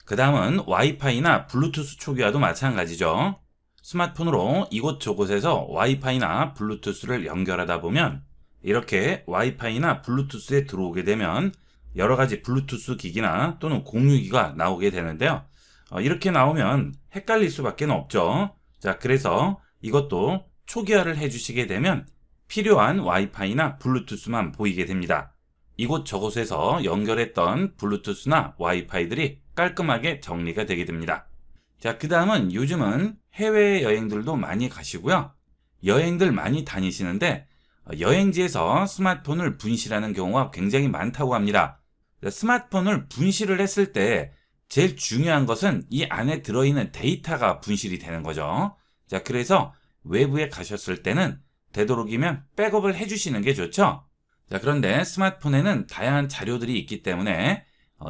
그 다음은 와이파이나 블루투스 초기화도 마찬가지죠. 스마트폰으로 이곳저곳에서 와이파이나 블루투스를 연결하다 보면 이렇게 와이파이나 블루투스에 들어오게 되면 여러 가지 블루투스 기기나 또는 공유기가 나오게 되는데요. 이렇게 나오면 헷갈릴 수밖에 없죠. 자, 그래서 이것도 초기화를 해주시게 되면 필요한 와이파이나 블루투스만 보이게 됩니다. 이곳저곳에서 연결했던 블루투스나 와이파이들이 깔끔하게 정리가 되게 됩니다. 자, 그 다음은 요즘은 해외여행들도 많이 가시고요. 여행들 많이 다니시는데 여행지에서 스마트폰을 분실하는 경우가 굉장히 많다고 합니다. 스마트폰을 분실을 했을 때 제일 중요한 것은 이 안에 들어있는 데이터가 분실이 되는 거죠. 자, 그래서 외부에 가셨을 때는 되도록이면 백업을 해주시는 게 좋죠. 자, 그런데 스마트폰에는 다양한 자료들이 있기 때문에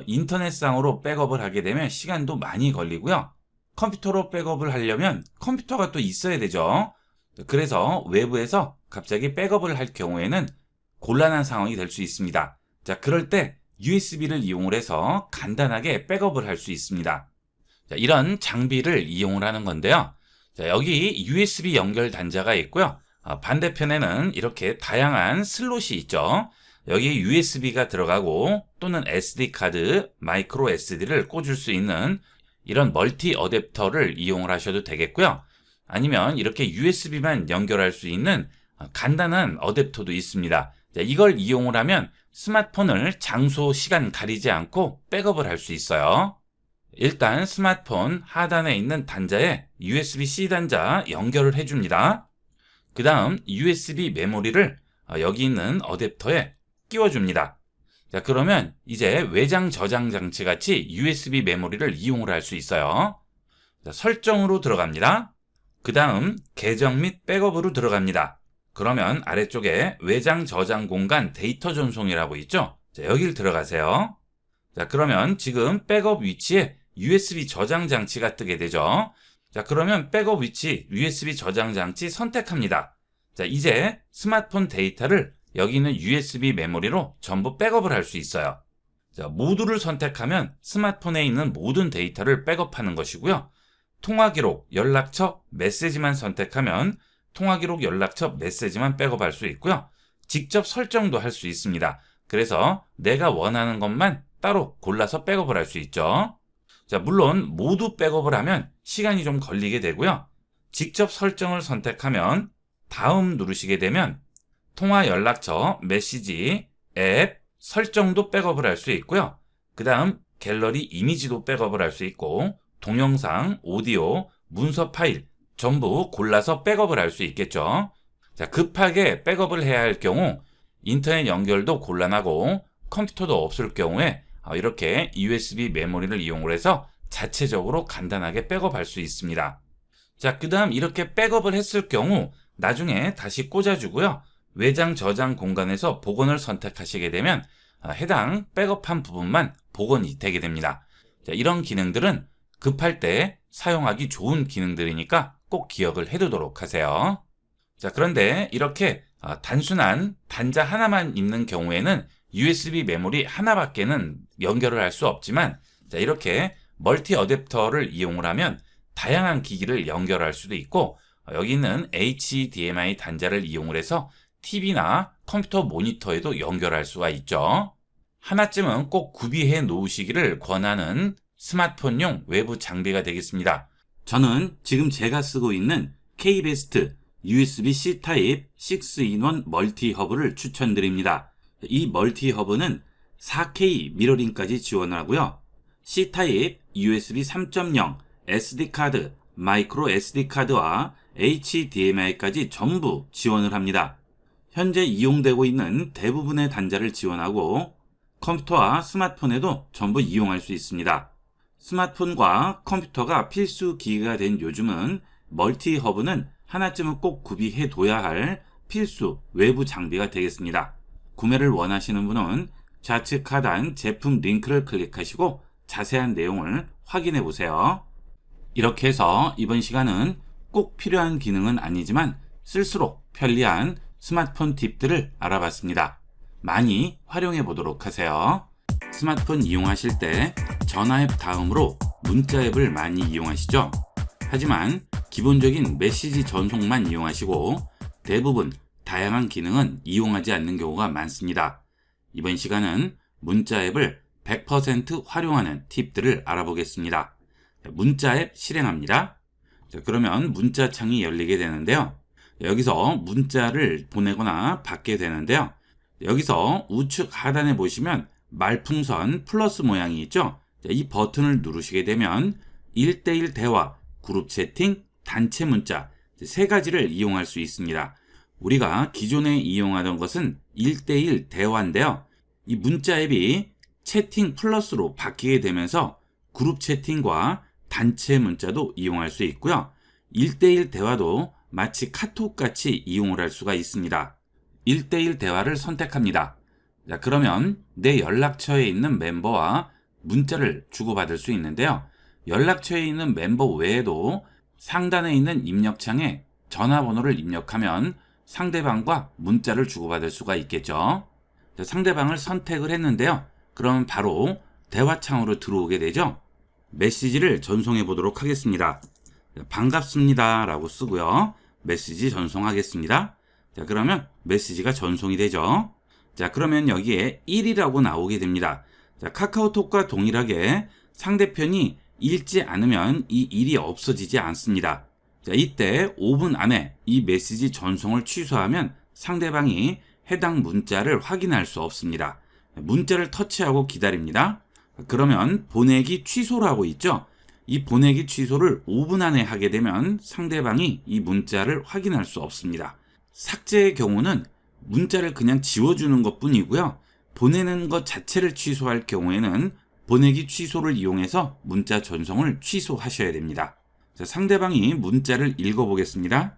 인터넷상으로 백업을 하게 되면 시간도 많이 걸리고요. 컴퓨터로 백업을 하려면 컴퓨터가 또 있어야 되죠. 그래서 외부에서 갑자기 백업을 할 경우에는 곤란한 상황이 될 수 있습니다. 자, 그럴 때 USB를 이용을 해서 간단하게 백업을 할 수 있습니다. 자, 이런 장비를 이용을 하는 건데요. 자, 여기 USB 연결 단자가 있고요. 반대편에는 이렇게 다양한 슬롯이 있죠. 여기 USB가 들어가고 또는 SD카드, 마이크로 SD를 꽂을 수 있는 이런 멀티 어댑터를 이용을 하셔도 되겠고요. 아니면 이렇게 USB만 연결할 수 있는 간단한 어댑터도 있습니다. 자, 이걸 이용을 하면 스마트폰을 장소, 시간 가리지 않고 백업을 할 수 있어요. 일단 스마트폰 하단에 있는 단자에 USB-C 단자 연결을 해줍니다. 그 다음 USB 메모리를 여기 있는 어댑터에 끼워줍니다. 자, 그러면 이제 외장 저장 장치 같이 USB 메모리를 이용을 할 수 있어요. 자, 설정으로 들어갑니다. 그 다음 계정 및 백업으로 들어갑니다. 그러면 아래쪽에 외장 저장 공간 데이터 전송이라고 있죠. 자, 여기를 들어가세요. 자, 그러면 지금 백업 위치에 USB 저장 장치가 뜨게 되죠. 자, 그러면 백업 위치 USB 저장 장치 선택합니다. 자, 이제 스마트폰 데이터를 여기 있는 USB 메모리로 전부 백업을 할 수 있어요. 자, 모두를 선택하면 스마트폰에 있는 모든 데이터를 백업하는 것이고요. 통화기록, 연락처, 메시지만 선택하면 통화기록, 연락처, 메시지만 백업할 수 있고요. 직접 설정도 할 수 있습니다. 그래서 내가 원하는 것만 따로 골라서 백업을 할 수 있죠. 자, 물론 모두 백업을 하면 시간이 좀 걸리게 되고요. 직접 설정을 선택하면 다음 누르시게 되면 통화 연락처, 메시지, 앱, 설정도 백업을 할 수 있고요. 그 다음 갤러리 이미지도 백업을 할 수 있고 동영상, 오디오, 문서 파일 전부 골라서 백업을 할 수 있겠죠. 자, 급하게 백업을 해야 할 경우 인터넷 연결도 곤란하고 컴퓨터도 없을 경우에 이렇게 USB 메모리를 이용을 해서 자체적으로 간단하게 백업할 수 있습니다. 자, 그 다음 이렇게 백업을 했을 경우 나중에 다시 꽂아주고요. 외장 저장 공간에서 복원을 선택하시게 되면 해당 백업한 부분만 복원이 되게 됩니다. 자, 이런 기능들은 급할 때 사용하기 좋은 기능들이니까 꼭 기억을 해두도록 하세요. 자, 그런데 이렇게 단순한 단자 하나만 있는 경우에는 USB 메모리 하나밖에는 연결을 할 수 없지만, 자, 이렇게 멀티 어댑터를 이용을 하면 다양한 기기를 연결할 수도 있고, 여기 있는 HDMI 단자를 이용을 해서 TV나 컴퓨터 모니터에도 연결할 수가 있죠. 하나쯤은 꼭 구비해 놓으시기를 권하는 스마트폰용 외부 장비가 되겠습니다. 저는 지금 제가 쓰고 있는 K-베스트 USB-C 타입 6-in-1 멀티 허브를 추천드립니다. 이 멀티 허브는 4K 미러링까지 지원하고요. C 타입 USB 3.0, SD카드, 마이크로 SD카드와 HDMI까지 전부 지원을 합니다. 현재 이용되고 있는 대부분의 단자를 지원하고 컴퓨터와 스마트폰에도 전부 이용할 수 있습니다. 스마트폰과 컴퓨터가 필수 기기가 된 요즘은 멀티 허브는 하나쯤은 꼭 구비해 둬야 할 필수 외부 장비가 되겠습니다. 구매를 원하시는 분은 좌측 하단 제품 링크를 클릭하시고 자세한 내용을 확인해 보세요. 이렇게 해서 이번 시간은 꼭 필요한 기능은 아니지만 쓸수록 편리한 스마트폰 팁들을 알아봤습니다. 많이 활용해 보도록 하세요. 스마트폰 이용하실 때 전화 앱 다음으로 문자 앱을 많이 이용하시죠? 하지만 기본적인 메시지 전송만 이용하시고 대부분 다양한 기능은 이용하지 않는 경우가 많습니다. 이번 시간은 문자 앱을 100% 활용하는 팁들을 알아보겠습니다. 문자 앱 실행합니다. 그러면 문자 창이 열리게 되는데요. 여기서 문자를 보내거나 받게 되는데요. 여기서 우측 하단에 보시면 말풍선 플러스 모양이 있죠. 이 버튼을 누르시게 되면 1대1 대화, 그룹 채팅, 단체 문자 세 가지를 이용할 수 있습니다. 우리가 기존에 이용하던 것은 1대1 대화인데요. 이 문자 앱이 채팅 플러스로 바뀌게 되면서 그룹 채팅과 단체 문자도 이용할 수 있고요. 1대1 대화도 마치 카톡같이 이용을 할 수가 있습니다. 1대1 대화를 선택합니다. 자, 그러면 내 연락처에 있는 멤버와 문자를 주고받을 수 있는데요. 연락처에 있는 멤버 외에도 상단에 있는 입력창에 전화번호를 입력하면 상대방과 문자를 주고받을 수가 있겠죠. 자, 상대방을 선택을 했는데요. 그럼 바로 대화창으로 들어오게 되죠. 메시지를 전송해 보도록 하겠습니다. 자, 반갑습니다 라고 쓰고요. 메시지 전송하겠습니다. 자, 그러면 메시지가 전송이 되죠. 자, 그러면 여기에 1이라고 나오게 됩니다. 자, 카카오톡과 동일하게 상대편이 읽지 않으면 이 1이 없어지지 않습니다. 자, 이때 5분 안에 이 메시지 전송을 취소하면 상대방이 해당 문자를 확인할 수 없습니다. 문자를 터치하고 기다립니다. 그러면 보내기 취소라고 있죠. 이 보내기 취소를 5분 안에 하게 되면 상대방이 이 문자를 확인할 수 없습니다. 삭제의 경우는 문자를 그냥 지워주는 것 뿐이고요. 보내는 것 자체를 취소할 경우에는 보내기 취소를 이용해서 문자 전송을 취소하셔야 됩니다. 자, 상대방이 문자를 읽어보겠습니다.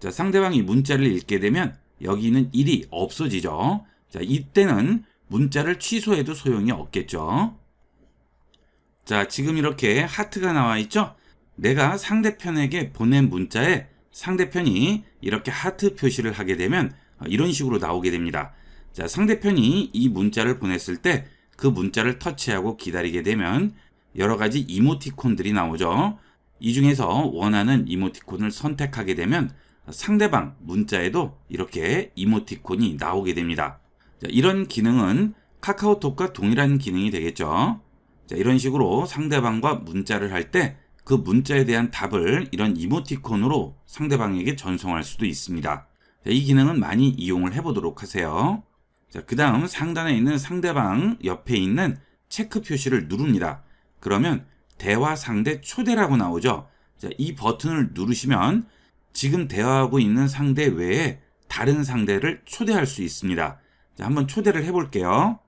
자, 상대방이 문자를 읽게 되면 여기 있는 1이 없어지죠. 자, 이때는 문자를 취소해도 소용이 없겠죠. 자, 지금 이렇게 하트가 나와 있죠? 내가 상대편에게 보낸 문자에 상대편이 이렇게 하트 표시를 하게 되면 이런 식으로 나오게 됩니다. 자, 상대편이 이 문자를 보냈을 때 그 문자를 터치하고 기다리게 되면 여러 가지 이모티콘들이 나오죠. 이 중에서 원하는 이모티콘을 선택하게 되면 상대방 문자에도 이렇게 이모티콘이 나오게 됩니다. 자, 이런 기능은 카카오톡과 동일한 기능이 되겠죠. 자, 이런 식으로 상대방과 문자를 할 때 그 문자에 대한 답을 이런 이모티콘으로 상대방에게 전송할 수도 있습니다. 자, 이 기능은 많이 이용을 해보도록 하세요. 자, 그 다음 상단에 있는 상대방 옆에 있는 체크 표시를 누릅니다. 그러면 대화 상대 초대라고 나오죠. 자, 이 버튼을 누르시면 지금 대화하고 있는 상대 외에 다른 상대를 초대할 수 있습니다. 자, 한번 초대를 해볼게요.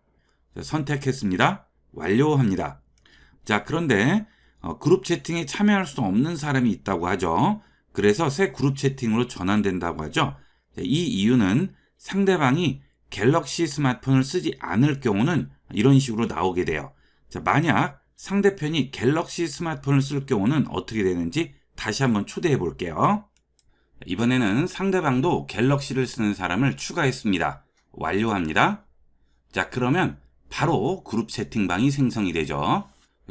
자, 선택했습니다. 완료합니다. 자, 그런데 그룹 채팅에 참여할 수 없는 사람이 있다고 하죠. 그래서 새 그룹 채팅으로 전환된다고 하죠. 자, 이 이유는 상대방이 갤럭시 스마트폰을 쓰지 않을 경우는 이런 식으로 나오게 돼요. 자, 만약 상대편이 갤럭시 스마트폰을 쓸 경우는 어떻게 되는지 다시 한번 초대해 볼게요. 이번에는 상대방도 갤럭시를 쓰는 사람을 추가했습니다. 완료합니다. 자, 그러면 바로 그룹 채팅방이 생성이 되죠.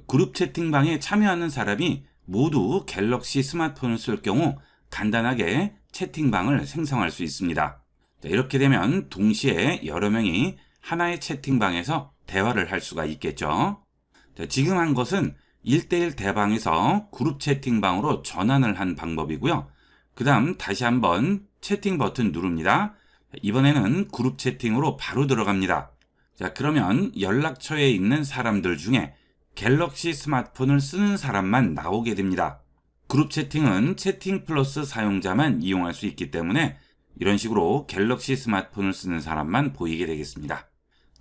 그룹 채팅방에 참여하는 사람이 모두 갤럭시 스마트폰을 쓸 경우 간단하게 채팅방을 생성할 수 있습니다. 자, 이렇게 되면 동시에 여러 명이 하나의 채팅방에서 대화를 할 수가 있겠죠. 자, 지금 한 것은 1대1 대방에서 그룹 채팅방으로 전환을 한 방법이고요. 그 다음 다시 한번 채팅 버튼 누릅니다. 이번에는 그룹 채팅으로 바로 들어갑니다. 자, 그러면 연락처에 있는 사람들 중에 갤럭시 스마트폰을 쓰는 사람만 나오게 됩니다. 그룹 채팅은 채팅 플러스 사용자만 이용할 수 있기 때문에 이런 식으로 갤럭시 스마트폰을 쓰는 사람만 보이게 되겠습니다.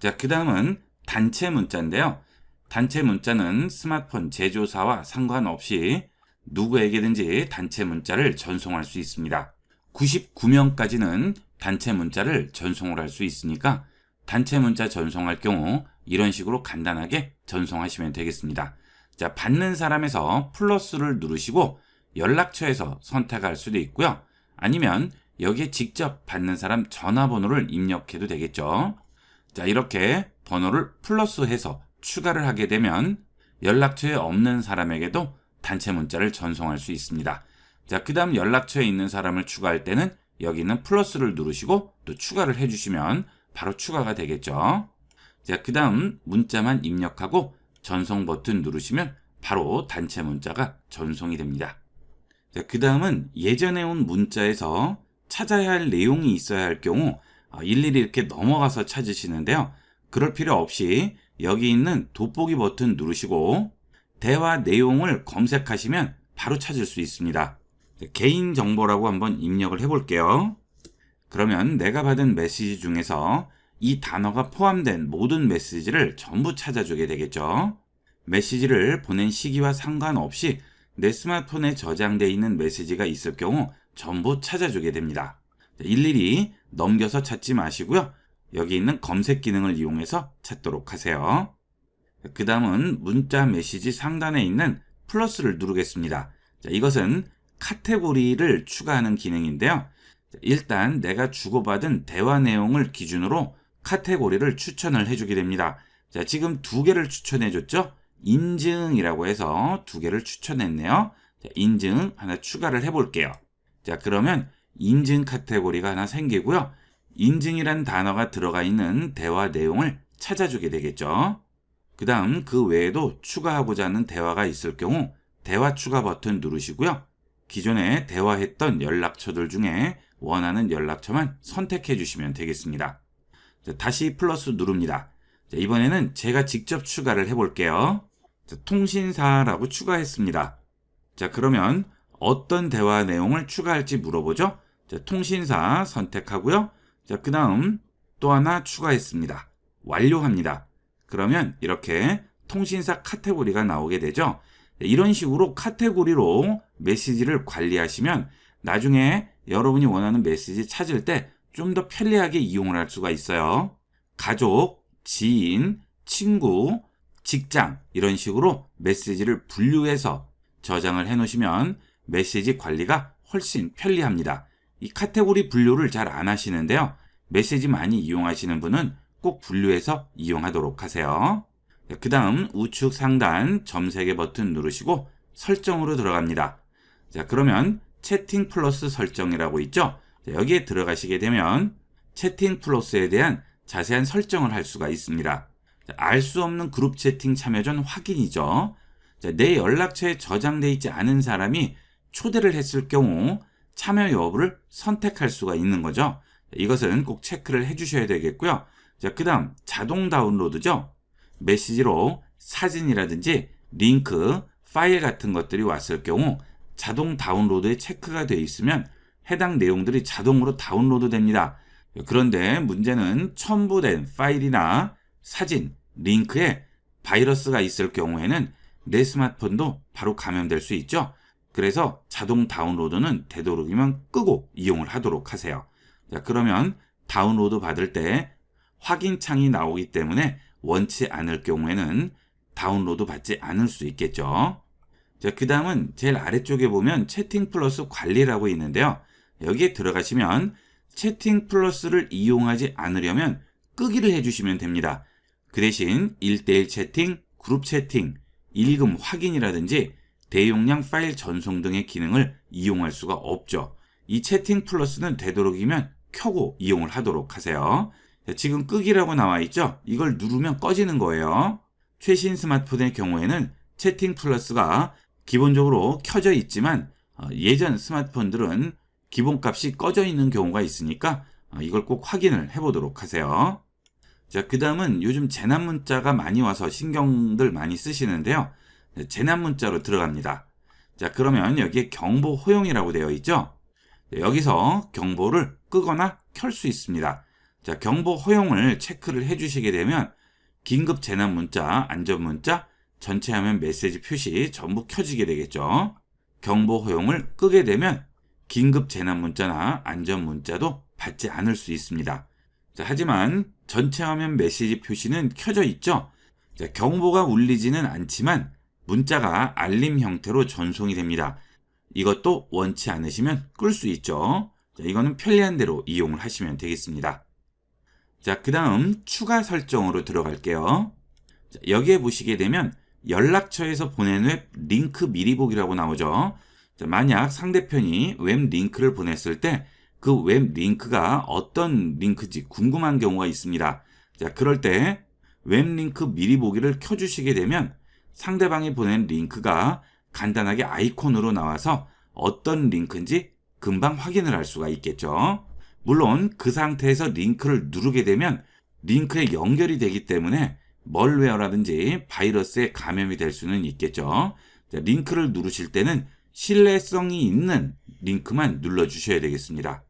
자, 그 다음은 단체 문자인데요. 단체 문자는 스마트폰 제조사와 상관없이 누구에게든지 단체 문자를 전송할 수 있습니다. 99명까지는 단체 문자를 전송을 할 수 있으니까 단체 문자 전송할 경우 이런 식으로 간단하게 전송하시면 되겠습니다. 자, 받는 사람에서 플러스를 누르시고 연락처에서 선택할 수도 있고요. 아니면 여기에 직접 받는 사람 전화번호를 입력해도 되겠죠. 자, 이렇게 번호를 플러스해서 추가를 하게 되면 연락처에 없는 사람에게도 단체 문자를 전송할 수 있습니다. 자, 그 다음 연락처에 있는 사람을 추가할 때는 여기 있는 플러스를 누르시고 또 추가를 해주시면 바로 추가가 되겠죠. 자, 그 다음 문자만 입력하고 전송 버튼 누르시면 바로 단체 문자가 전송이 됩니다. 자, 그 다음은 예전에 온 문자에서 찾아야 할 내용이 있어야 할 경우 일일이 이렇게 넘어가서 찾으시는데요. 그럴 필요 없이 여기 있는 돋보기 버튼 누르시고 대화 내용을 검색하시면 바로 찾을 수 있습니다. 개인정보라고 한번 입력을 해볼게요. 그러면 내가 받은 메시지 중에서 이 단어가 포함된 모든 메시지를 전부 찾아주게 되겠죠. 메시지를 보낸 시기와 상관없이 내 스마트폰에 저장되어 있는 메시지가 있을 경우 전부 찾아주게 됩니다. 일일이 넘겨서 찾지 마시고요. 여기 있는 검색 기능을 이용해서 찾도록 하세요. 그 다음은 문자 메시지 상단에 있는 플러스를 누르겠습니다. 자, 이것은 카테고리를 추가하는 기능인데요. 일단 내가 주고받은 대화 내용을 기준으로 카테고리를 추천을 해주게 됩니다. 자, 지금 2개를 추천해줬죠? 인증이라고 해서 2개를 추천했네요. 자, 인증 하나 추가를 해볼게요. 자, 그러면 인증 카테고리가 하나 생기고요. 인증이란 단어가 들어가 있는 대화 내용을 찾아주게 되겠죠. 그 다음 그 외에도 추가하고자 하는 대화가 있을 경우 대화 추가 버튼 누르시고요. 기존에 대화했던 연락처들 중에 원하는 연락처만 선택해 주시면 되겠습니다. 자, 다시 플러스 누릅니다. 자, 이번에는 제가 직접 추가를 해볼게요. 자, 통신사라고 추가했습니다. 자, 그러면 어떤 대화 내용을 추가할지 물어보죠. 자, 통신사 선택하고요. 자, 그 다음 또 하나 추가했습니다. 완료합니다. 그러면 이렇게 통신사 카테고리가 나오게 되죠. 이런 식으로 카테고리로 메시지를 관리하시면 나중에 여러분이 원하는 메시지 찾을 때 좀 더 편리하게 이용을 할 수가 있어요. 가족, 지인, 친구, 직장 이런 식으로 메시지를 분류해서 저장을 해 놓으시면 메시지 관리가 훨씬 편리합니다. 이 카테고리 분류를 잘 안 하시는데요. 메시지 많이 이용하시는 분은 꼭 분류해서 이용하도록 하세요. 그 다음 우측 상단 점 3개 버튼 누르시고 설정으로 들어갑니다. 자, 그러면 채팅 플러스 설정이라고 있죠. 자, 여기에 들어가시게 되면 채팅 플러스에 대한 자세한 설정을 할 수가 있습니다. 알 수 없는 그룹 채팅 참여 전 확인이죠. 자, 내 연락처에 저장되어 있지 않은 사람이 초대를 했을 경우 참여 여부를 선택할 수가 있는 거죠. 이것은 꼭 체크를 해주셔야 되겠고요. 자, 그 다음 자동 다운로드죠. 메시지로 사진이라든지 링크, 파일 같은 것들이 왔을 경우 자동 다운로드에 체크가 되어 있으면 해당 내용들이 자동으로 다운로드 됩니다. 그런데 문제는 첨부된 파일이나 사진, 링크에 바이러스가 있을 경우에는 내 스마트폰도 바로 감염될 수 있죠. 그래서 자동 다운로드는 되도록이면 끄고 이용을 하도록 하세요. 자, 그러면 다운로드 받을 때 확인 창이 나오기 때문에 원치 않을 경우에는 다운로드 받지 않을 수 있겠죠. 자, 그 다음은 제일 아래쪽에 보면 채팅 플러스 관리라고 있는데요. 여기에 들어가시면 채팅 플러스를 이용하지 않으려면 끄기를 해주시면 됩니다. 그 대신 1:1 채팅, 그룹 채팅, 읽음 확인이라든지 대용량 파일 전송 등의 기능을 이용할 수가 없죠. 이 채팅 플러스는 되도록이면 켜고 이용을 하도록 하세요. 자, 지금 끄기라고 나와 있죠? 이걸 누르면 꺼지는 거예요. 최신 스마트폰의 경우에는 채팅 플러스가 기본적으로 켜져 있지만 예전 스마트폰들은 기본값이 꺼져 있는 경우가 있으니까 이걸 꼭 확인을 해보도록 하세요. 자, 그 다음은 요즘 재난 문자가 많이 와서 신경들 많이 쓰시는데요. 재난 문자로 들어갑니다. 자, 그러면 여기에 경보 허용이라고 되어 있죠. 여기서 경보를 끄거나 켤 수 있습니다. 자, 경보 허용을 체크를 해주시게 되면 긴급 재난 문자, 안전 문자, 전체 화면 메시지 표시 전부 켜지게 되겠죠. 경보 허용을 끄게 되면 긴급 재난 문자나 안전 문자도 받지 않을 수 있습니다. 자, 하지만 전체 화면 메시지 표시는 켜져 있죠. 자, 경보가 울리지는 않지만 문자가 알림 형태로 전송이 됩니다. 이것도 원치 않으시면 끌 수 있죠. 자, 이거는 편리한 대로 이용을 하시면 되겠습니다. 자, 그 다음 추가 설정으로 들어갈게요. 자, 여기에 보시게 되면 연락처에서 보낸 웹 링크 미리 보기라고 나오죠. 자, 만약 상대편이 웹 링크를 보냈을 때 그 웹 링크가 어떤 링크인지 궁금한 경우가 있습니다. 자, 그럴 때 웹 링크 미리 보기를 켜주시게 되면 상대방이 보낸 링크가 간단하게 아이콘으로 나와서 어떤 링크인지 금방 확인을 할 수가 있겠죠. 물론 그 상태에서 링크를 누르게 되면 링크에 연결이 되기 때문에 멀웨어라든지 바이러스에 감염이 될 수는 있겠죠. 자, 링크를 누르실 때는 신뢰성이 있는 링크만 눌러주셔야 되겠습니다.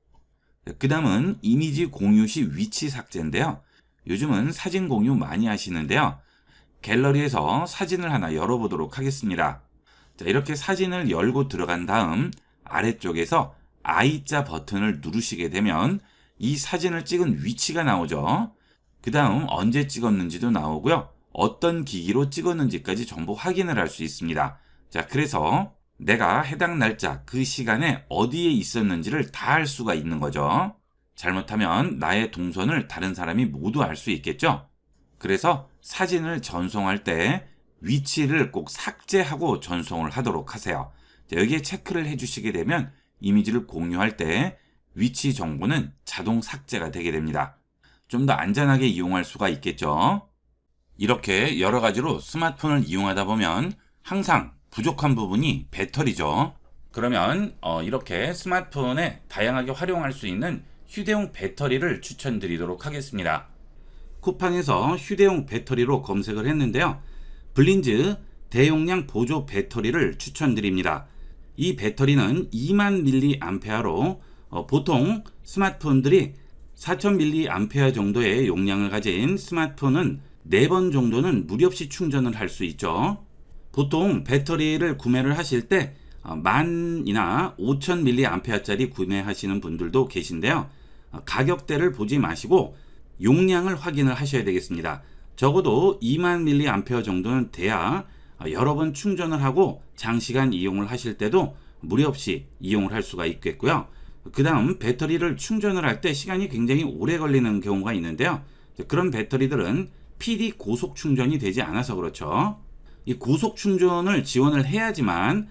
그 다음은 이미지 공유 시 위치 삭제인데요. 요즘은 사진 공유 많이 하시는데요. 갤러리에서 사진을 하나 열어보도록 하겠습니다. 자, 이렇게 사진을 열고 들어간 다음 아래쪽에서 I자 버튼을 누르시게 되면 이 사진을 찍은 위치가 나오죠. 그 다음 언제 찍었는지도 나오고요. 어떤 기기로 찍었는지까지 전부 확인을 할 수 있습니다. 자, 그래서 내가 해당 날짜, 그 시간에 어디에 있었는지를 다 알 수가 있는 거죠. 잘못하면 나의 동선을 다른 사람이 모두 알 수 있겠죠. 그래서 사진을 전송할 때 위치를 꼭 삭제하고 전송을 하도록 하세요. 자, 여기에 체크를 해주시게 되면 이미지를 공유할 때 위치 정보는 자동 삭제가 되게 됩니다. 좀 더 안전하게 이용할 수가 있겠죠. 이렇게 여러 가지로 스마트폰을 이용하다 보면 항상 부족한 부분이 배터리죠. 그러면 이렇게 스마트폰에 다양하게 활용할 수 있는 휴대용 배터리를 추천드리도록 하겠습니다. 쿠팡에서 휴대용 배터리로 검색을 했는데요. 블린즈 대용량 보조 배터리를 추천드립니다. 이 배터리는 20,000mAh로 보통 스마트폰들이 4,000mAh 정도의 용량을 가진 스마트폰은 4번 정도는 무리 없이 충전을 할 수 있죠. 보통 배터리를 구매를 하실 때 10,000이나 5,000mAh짜리 구매하시는 분들도 계신데요. 가격대를 보지 마시고 용량을 확인을 하셔야 되겠습니다. 적어도 20,000mAh 정도는 돼야 여러 번 충전을 하고 장시간 이용을 하실 때도 무리 없이 이용을 할 수가 있겠고요. 그 다음 배터리를 충전을 할 때 시간이 굉장히 오래 걸리는 경우가 있는데요. 그런 배터리들은 PD 고속 충전이 되지 않아서 그렇죠. 이 고속 충전을 지원을 해야지만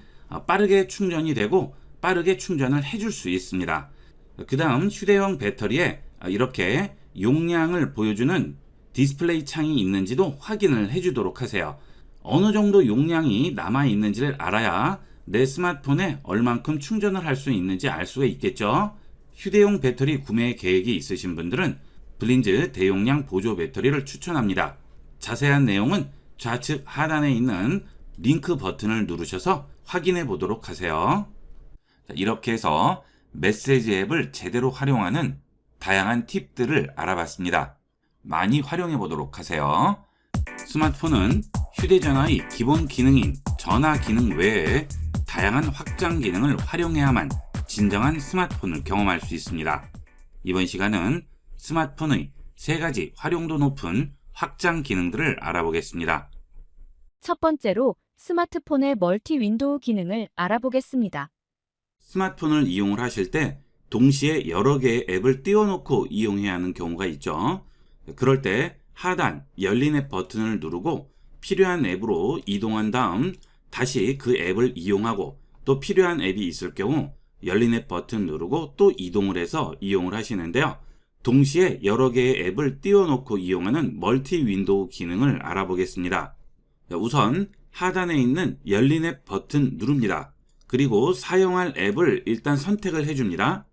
빠르게 충전이 되고 빠르게 충전을 해줄 수 있습니다. 그 다음 휴대용 배터리에 이렇게 용량을 보여주는 디스플레이 창이 있는지도 확인을 해주도록 하세요. 어느 정도 용량이 남아 있는지를 알아야 내 스마트폰에 얼만큼 충전을 할 수 있는지 알 수가 있겠죠. 휴대용 배터리 구매 계획이 있으신 분들은 블린즈 대용량 보조 배터리를 추천합니다. 자세한 내용은 좌측 하단에 있는 링크 버튼을 누르셔서 확인해 보도록 하세요. 자, 이렇게 해서 메시지 앱을 제대로 활용하는 다양한 팁들을 알아봤습니다. 많이 활용해 보도록 하세요. 스마트폰은 휴대전화의 기본 기능인 전화 기능 외에 다양한 확장 기능을 활용해야만 진정한 스마트폰을 경험할 수 있습니다. 이번 시간은 스마트폰의 3가지 활용도 높은 확장 기능들을 알아보겠습니다. 첫 번째로 스마트폰의 멀티 윈도우 기능을 알아보겠습니다. 스마트폰을 이용을 하실 때 동시에 여러 개의 앱을 띄워놓고 이용해야 하는 경우가 있죠. 그럴 때 하단 열린 앱 버튼을 누르고 필요한 앱으로 이동한 다음 다시 그 앱을 이용하고 또 필요한 앱이 있을 경우 열린 앱 버튼 누르고 또 이동을 해서 이용을 하시는데요. 동시에 여러 개의 앱을 띄워놓고 이용하는 멀티 윈도우 기능을 알아보겠습니다. 우선 하단에 있는 열린 앱 버튼 누릅니다. 그리고 사용할 앱을 일단 선택을 해줍니다.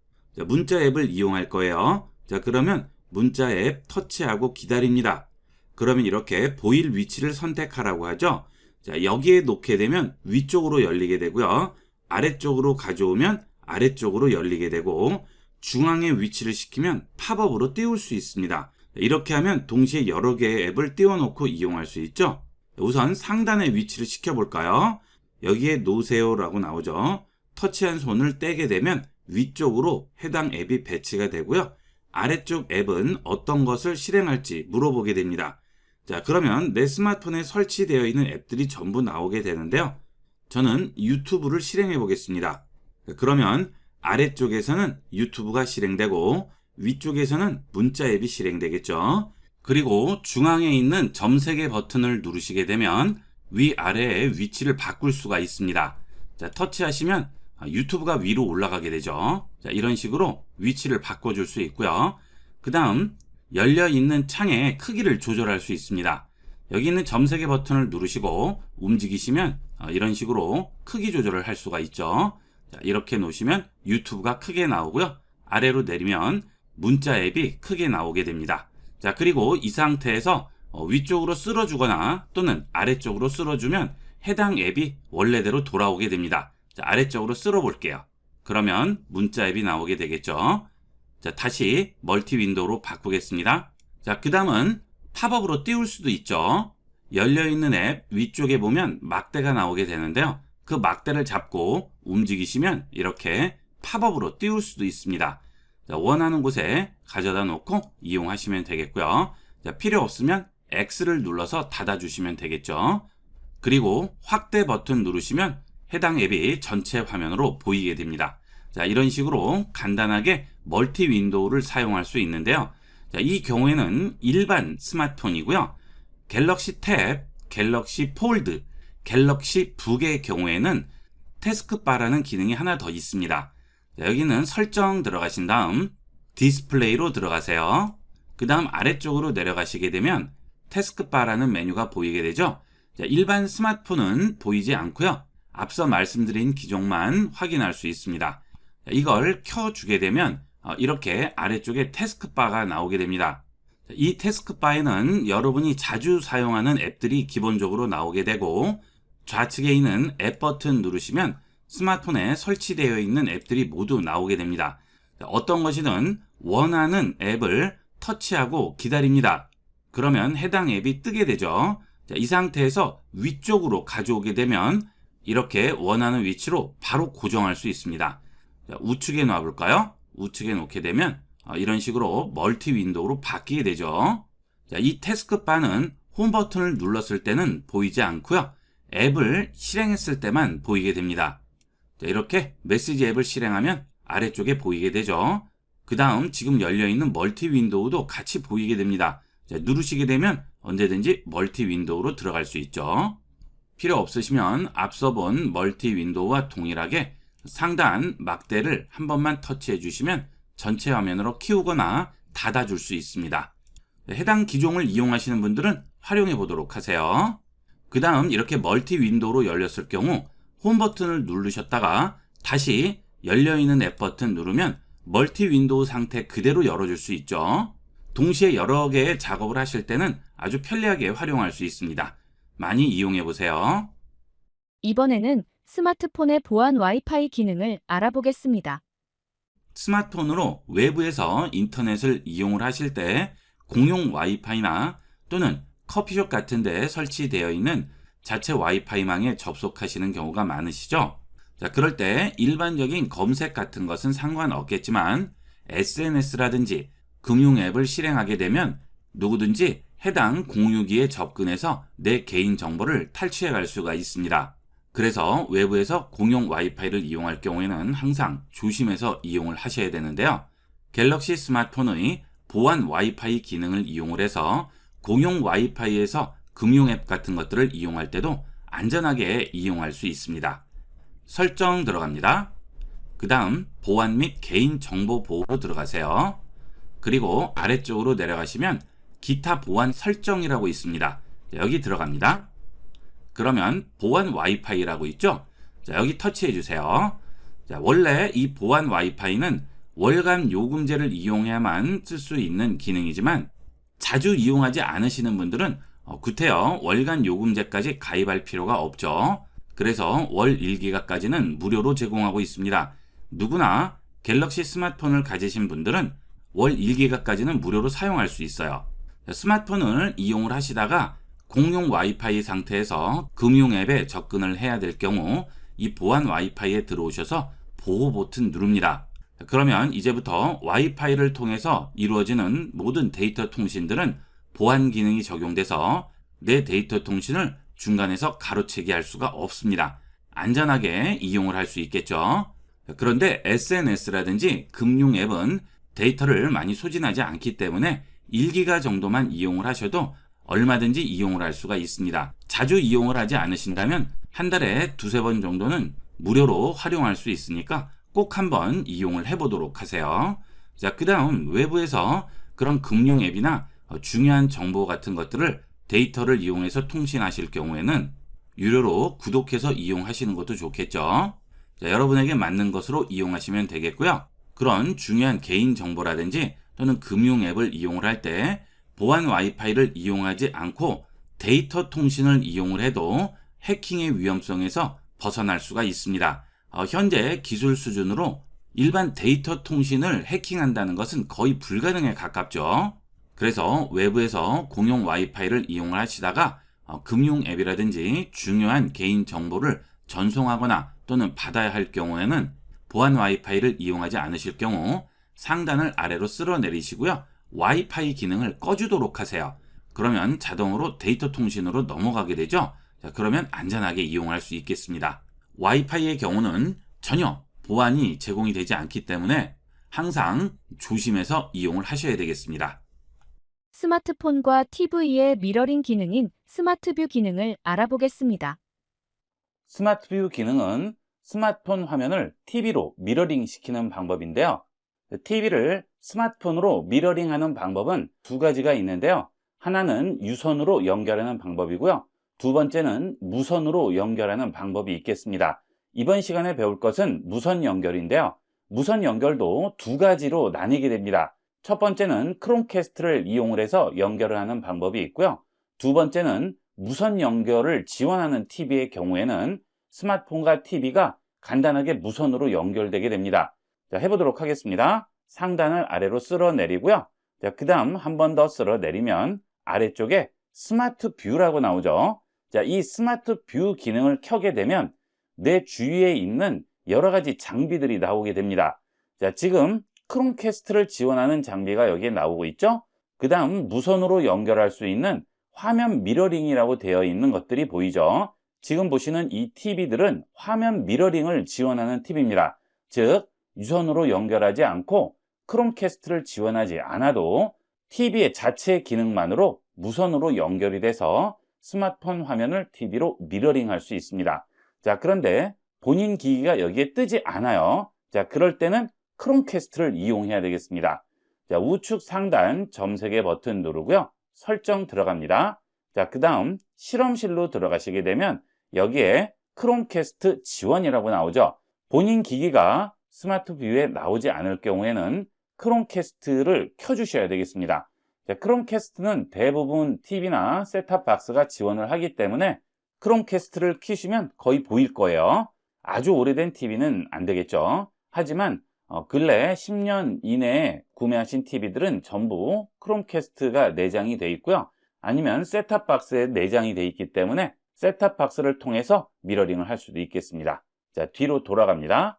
문자 앱을 이용할 거예요. 자, 그러면 문자 앱 터치하고 기다립니다. 그러면 이렇게 보일 위치를 선택하라고 하죠. 자, 여기에 놓게 되면 위쪽으로 열리게 되고요. 아래쪽으로 가져오면 아래쪽으로 열리게 되고 중앙에 위치를 시키면 팝업으로 띄울 수 있습니다. 이렇게 하면 동시에 여러 개의 앱을 띄워놓고 이용할 수 있죠. 우선 상단에 위치를 시켜볼까요? 여기에 놓으세요라고 나오죠. 터치한 손을 떼게 되면 위쪽으로 해당 앱이 배치가 되고요. 아래쪽 앱은 어떤 것을 실행할지 물어보게 됩니다. 자, 그러면 내 스마트폰에 설치되어 있는 앱들이 전부 나오게 되는데요. 저는 유튜브를 실행해 보겠습니다. 그러면 아래쪽에서는 유튜브가 실행되고 위쪽에서는 문자 앱이 실행되겠죠. 그리고 중앙에 있는 점 3개 버튼을 누르시게 되면 위아래의 위치를 바꿀 수가 있습니다. 자, 터치하시면 유튜브가 위로 올라가게 되죠. 자, 이런 식으로 위치를 바꿔줄 수 있고요. 그 다음 열려있는 창의 크기를 조절할 수 있습니다. 여기 있는 점 3개 버튼을 누르시고 움직이시면 이런 식으로 크기 조절을 할 수가 있죠. 자, 이렇게 놓으시면 유튜브가 크게 나오고요. 아래로 내리면 문자 앱이 크게 나오게 됩니다. 자, 그리고 이 상태에서 위쪽으로 쓸어주거나 또는 아래쪽으로 쓸어주면 해당 앱이 원래대로 돌아오게 됩니다. 자, 아래쪽으로 쓸어 볼게요. 그러면 문자 앱이 나오게 되겠죠. 자, 다시 멀티 윈도우로 바꾸겠습니다. 자, 그 다음은 팝업으로 띄울 수도 있죠. 열려있는 앱 위쪽에 보면 막대가 나오게 되는데요. 그 막대를 잡고 움직이시면 이렇게 팝업으로 띄울 수도 있습니다. 자, 원하는 곳에 가져다 놓고 이용하시면 되겠고요. 자, 필요 없으면 X를 눌러서 닫아주시면 되겠죠. 그리고 확대 버튼 누르시면 해당 앱이 전체 화면으로 보이게 됩니다. 자, 이런 식으로 간단하게 멀티 윈도우를 사용할 수 있는데요. 자, 이 경우에는 일반 스마트폰이고요. 갤럭시 탭, 갤럭시 폴드, 갤럭시 북의 경우에는 태스크바라는 기능이 하나 더 있습니다. 자, 여기는 설정 들어가신 다음 디스플레이로 들어가세요. 그 다음 아래쪽으로 내려가시게 되면 태스크바라는 메뉴가 보이게 되죠. 자, 일반 스마트폰은 보이지 않고요. 앞서 말씀드린 기종만 확인할 수 있습니다. 자, 이걸 켜주게 되면 이렇게 아래쪽에 태스크바가 나오게 됩니다. 이 태스크바에는 여러분이 자주 사용하는 앱들이 기본적으로 나오게 되고 좌측에 있는 앱 버튼 누르시면 스마트폰에 설치되어 있는 앱들이 모두 나오게 됩니다. 어떤 것이든 원하는 앱을 터치하고 기다립니다. 그러면 해당 앱이 뜨게 되죠. 자, 이 상태에서 위쪽으로 가져오게 되면 이렇게 원하는 위치로 바로 고정할 수 있습니다. 자, 우측에 놔볼까요? 우측에 놓게 되면 이런 식으로 멀티 윈도우로 바뀌게 되죠. 자, 이 태스크바는 홈 버튼을 눌렀을 때는 보이지 않고요. 앱을 실행했을 때만 보이게 됩니다. 자, 이렇게 메시지 앱을 실행하면 아래쪽에 보이게 되죠. 그 다음 지금 열려있는 멀티 윈도우도 같이 보이게 됩니다. 자, 누르시게 되면 언제든지 멀티 윈도우로 들어갈 수 있죠. 필요 없으시면 앞서 본 멀티 윈도우와 동일하게 상단 막대를 한 번만 터치해 주시면 전체 화면으로 키우거나 닫아줄 수 있습니다. 해당 기종을 이용하시는 분들은 활용해 보도록 하세요. 그 다음 이렇게 멀티 윈도우로 열렸을 경우 홈 버튼을 누르셨다가 다시 열려있는 앱 버튼 누르면 멀티 윈도우 상태 그대로 열어줄 수 있죠. 동시에 여러 개의 작업을 하실 때는 아주 편리하게 활용할 수 있습니다. 많이 이용해 보세요. 이번에는 스마트폰의 보안 와이파이 기능을 알아보겠습니다. 스마트폰으로 외부에서 인터넷을 이용을 하실 때 공용 와이파이나 또는 커피숍 같은 데 설치되어 있는 자체 와이파이망에 접속하시는 경우가 많으시죠? 자, 그럴 때 일반적인 검색 같은 것은 상관없겠지만 SNS라든지 금융 앱을 실행하게 되면 누구든지 해당 공유기에 접근해서 내 개인 정보를 탈취해 갈 수가 있습니다. 그래서 외부에서 공용 와이파이를 이용할 경우에는 항상 조심해서 이용을 하셔야 되는데요. 갤럭시 스마트폰의 보안 와이파이 기능을 이용을 해서 공용 와이파이에서 금융 앱 같은 것들을 이용할 때도 안전하게 이용할 수 있습니다. 설정 들어갑니다. 그 다음 보안 및 개인정보 보호로 들어가세요. 그리고 아래쪽으로 내려가시면 기타 보안 설정이라고 있습니다. 여기 들어갑니다. 그러면 보안 와이파이라고 있죠? 자, 여기 터치해 주세요. 자, 원래 이 보안 와이파이는 월간 요금제를 이용해야만 쓸 수 있는 기능이지만 자주 이용하지 않으시는 분들은 구태여 월간 요금제까지 가입할 필요가 없죠. 그래서 월 1기가까지는 무료로 제공하고 있습니다. 누구나 갤럭시 스마트폰을 가지신 분들은 월 1기가까지는 무료로 사용할 수 있어요. 스마트폰을 이용을 하시다가 공용 와이파이 상태에서 금융 앱에 접근을 해야 될 경우 이 보안 와이파이에 들어오셔서 보호 버튼 누릅니다. 그러면 이제부터 와이파이를 통해서 이루어지는 모든 데이터 통신들은 보안 기능이 적용돼서 내 데이터 통신을 중간에서 가로채기 할 수가 없습니다. 안전하게 이용을 할 수 있겠죠. 그런데 SNS라든지 금융 앱은 데이터를 많이 소진하지 않기 때문에 1기가 정도만 이용을 하셔도 얼마든지 이용을 할 수가 있습니다. 자주 이용을 하지 않으신다면 한 달에 두세 번 정도는 무료로 활용할 수 있으니까 꼭 한번 이용을 해보도록 하세요. 자, 그 다음 외부에서 그런 금융 앱이나 중요한 정보 같은 것들을 데이터를 이용해서 통신하실 경우에는 유료로 구독해서 이용하시는 것도 좋겠죠. 자, 여러분에게 맞는 것으로 이용하시면 되겠고요. 그런 중요한 개인 정보라든지 또는 금융 앱을 이용을 할 때 보안 와이파이를 이용하지 않고 데이터 통신을 이용을 해도 해킹의 위험성에서 벗어날 수가 있습니다. 현재 기술 수준으로 일반 데이터 통신을 해킹한다는 것은 거의 불가능에 가깝죠. 그래서 외부에서 공용 와이파이를 이용하시다가 금융 앱이라든지 중요한 개인 정보를 전송하거나 또는 받아야 할 경우에는 보안 와이파이를 이용하지 않으실 경우 상단을 아래로 쓸어 내리시고요. 와이파이 기능을 꺼주도록 하세요. 그러면 자동으로 데이터 통신으로 넘어가게 되죠. 자, 그러면 안전하게 이용할 수 있겠습니다. 와이파이의 경우는 전혀 보안이 제공이 되지 않기 때문에 항상 조심해서 이용을 하셔야 되겠습니다. 스마트폰과 TV의 미러링 기능인 스마트뷰 기능을 알아보겠습니다. 스마트뷰 기능은 스마트폰 화면을 TV로 미러링 시키는 방법인데요. TV를 스마트폰으로 미러링하는 방법은 두 가지가 있는데요. 하나는 유선으로 연결하는 방법이고요. 두 번째는 무선으로 연결하는 방법이 있겠습니다. 이번 시간에 배울 것은 무선 연결인데요. 무선 연결도 두 가지로 나뉘게 됩니다. 첫 번째는 크롬캐스트를 이용을 해서 연결을 하는 방법이 있고요. 두 번째는 무선 연결을 지원하는 TV의 경우에는 스마트폰과 TV가 간단하게 무선으로 연결되게 됩니다. 자, 해보도록 하겠습니다. 상단을 아래로 쓸어 내리고요. 자, 그 다음 한 번 더 쓸어 내리면 아래쪽에 스마트 뷰라고 나오죠. 자, 이 스마트 뷰 기능을 켜게 되면 내 주위에 있는 여러 가지 장비들이 나오게 됩니다. 자, 지금 크롬캐스트를 지원하는 장비가 여기에 나오고 있죠. 그 다음 무선으로 연결할 수 있는 화면 미러링이라고 되어 있는 것들이 보이죠. 지금 보시는 이 TV들은 화면 미러링을 지원하는 TV입니다. 즉 유선으로 연결하지 않고 크롬캐스트를 지원하지 않아도 TV의 자체 기능만으로 무선으로 연결이 돼서 스마트폰 화면을 TV로 미러링할 수 있습니다. 자, 그런데 본인 기기가 여기에 뜨지 않아요. 자, 그럴 때는 크롬캐스트를 이용해야 되겠습니다. 자, 우측 상단 점 3개 버튼 누르고요. 설정 들어갑니다. 자, 그 다음 실험실로 들어가시게 되면 여기에 크롬캐스트 지원이라고 나오죠. 본인 기기가 스마트 뷰에 나오지 않을 경우에는 크롬캐스트를 켜주셔야 되겠습니다. 자, 크롬캐스트는 대부분 TV나 셋탑박스가 지원을 하기 때문에 크롬캐스트를 켜시면 거의 보일 거예요. 아주 오래된 TV는 안 되겠죠. 하지만 근래 10년 이내에 구매하신 TV들은 전부 크롬캐스트가 내장이 되어 있고요. 아니면 셋탑박스에 내장이 되어 있기 때문에 셋탑박스를 통해서 미러링을 할 수도 있겠습니다. 자, 뒤로 돌아갑니다.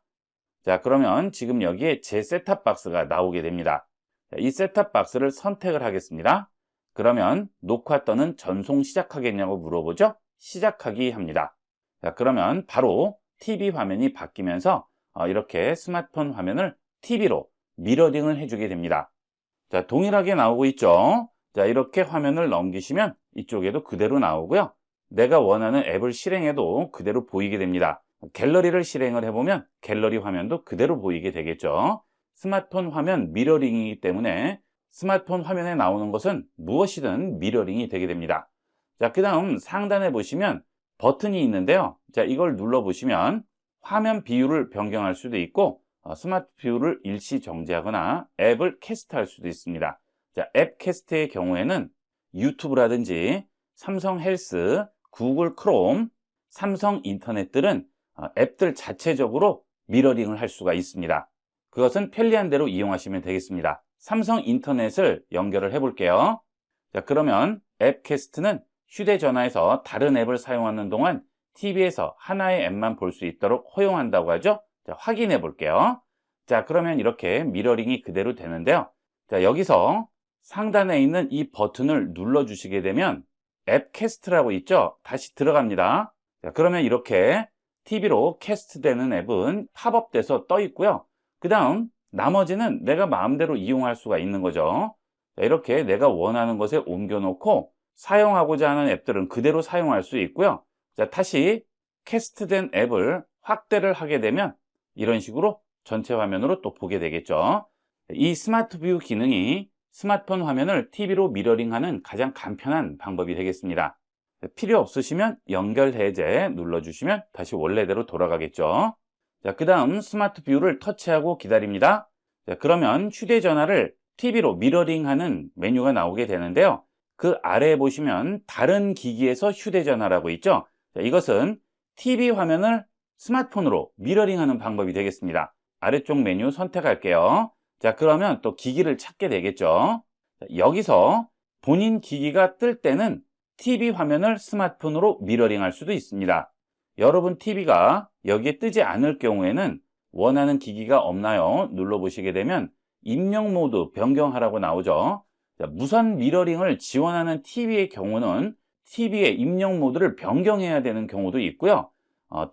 자, 그러면 지금 여기에 제 셋탑박스가 나오게 됩니다. 자, 이 셋탑박스를 선택을 하겠습니다. 그러면 녹화 또는 전송 시작하겠냐고 물어보죠. 시작하기 합니다. 자, 그러면 바로 TV 화면이 바뀌면서 이렇게 스마트폰 화면을 TV로 미러링을 해주게 됩니다. 자, 동일하게 나오고 있죠. 자, 이렇게 화면을 넘기시면 이쪽에도 그대로 나오고요. 내가 원하는 앱을 실행해도 그대로 보이게 됩니다. 갤러리를 실행을 해보면 갤러리 화면도 그대로 보이게 되겠죠. 스마트폰 화면 미러링이기 때문에 스마트폰 화면에 나오는 것은 무엇이든 미러링이 되게 됩니다. 자, 그 다음 상단에 보시면 버튼이 있는데요. 자, 이걸 눌러보시면 화면 비율을 변경할 수도 있고 스마트 뷰를 일시 정지하거나 앱을 캐스트할 수도 있습니다. 자, 앱 캐스트의 경우에는 유튜브라든지 삼성 헬스, 구글 크롬, 삼성 인터넷들은 앱들 자체적으로 미러링을 할 수가 있습니다. 그것은 편리한 대로 이용하시면 되겠습니다. 삼성 인터넷을 연결을 해 볼게요. 자, 그러면 앱 캐스트는 휴대전화에서 다른 앱을 사용하는 동안 TV에서 하나의 앱만 볼 수 있도록 허용한다고 하죠. 자, 확인해 볼게요. 자, 그러면 이렇게 미러링이 그대로 되는데요. 자, 여기서 상단에 있는 이 버튼을 눌러 주시게 되면 앱 캐스트라고 있죠. 다시 들어갑니다. 자, 그러면 이렇게 TV로 캐스트되는 앱은 팝업돼서 떠 있고요. 그 다음 나머지는 내가 마음대로 이용할 수가 있는 거죠. 자, 이렇게 내가 원하는 것에 옮겨 놓고 사용하고자 하는 앱들은 그대로 사용할 수 있고요. 자, 다시 캐스트된 앱을 확대를 하게 되면 이런 식으로 전체 화면으로 또 보게 되겠죠. 이 스마트 뷰 기능이 스마트폰 화면을 TV로 미러링하는 가장 간편한 방법이 되겠습니다. 필요 없으시면 연결 해제 눌러주시면 다시 원래대로 돌아가겠죠. 자, 그 다음 스마트 뷰를 터치하고 기다립니다. 자, 그러면 휴대전화를 TV로 미러링하는 메뉴가 나오게 되는데요. 그 아래에 보시면 다른 기기에서 휴대전화라고 있죠. 자, 이것은 TV 화면을 스마트폰으로 미러링하는 방법이 되겠습니다. 아래쪽 메뉴 선택할게요. 자, 그러면 또 기기를 찾게 되겠죠. 자, 여기서 본인 기기가 뜰 때는 TV 화면을 스마트폰으로 미러링할 수도 있습니다. 여러분 TV가 여기에 뜨지 않을 경우에는 원하는 기기가 없나요? 눌러보시게 되면 입력 모드 변경하라고 나오죠. 자, 무선 미러링을 지원하는 TV의 경우는 TV의 입력 모드를 변경해야 되는 경우도 있고요.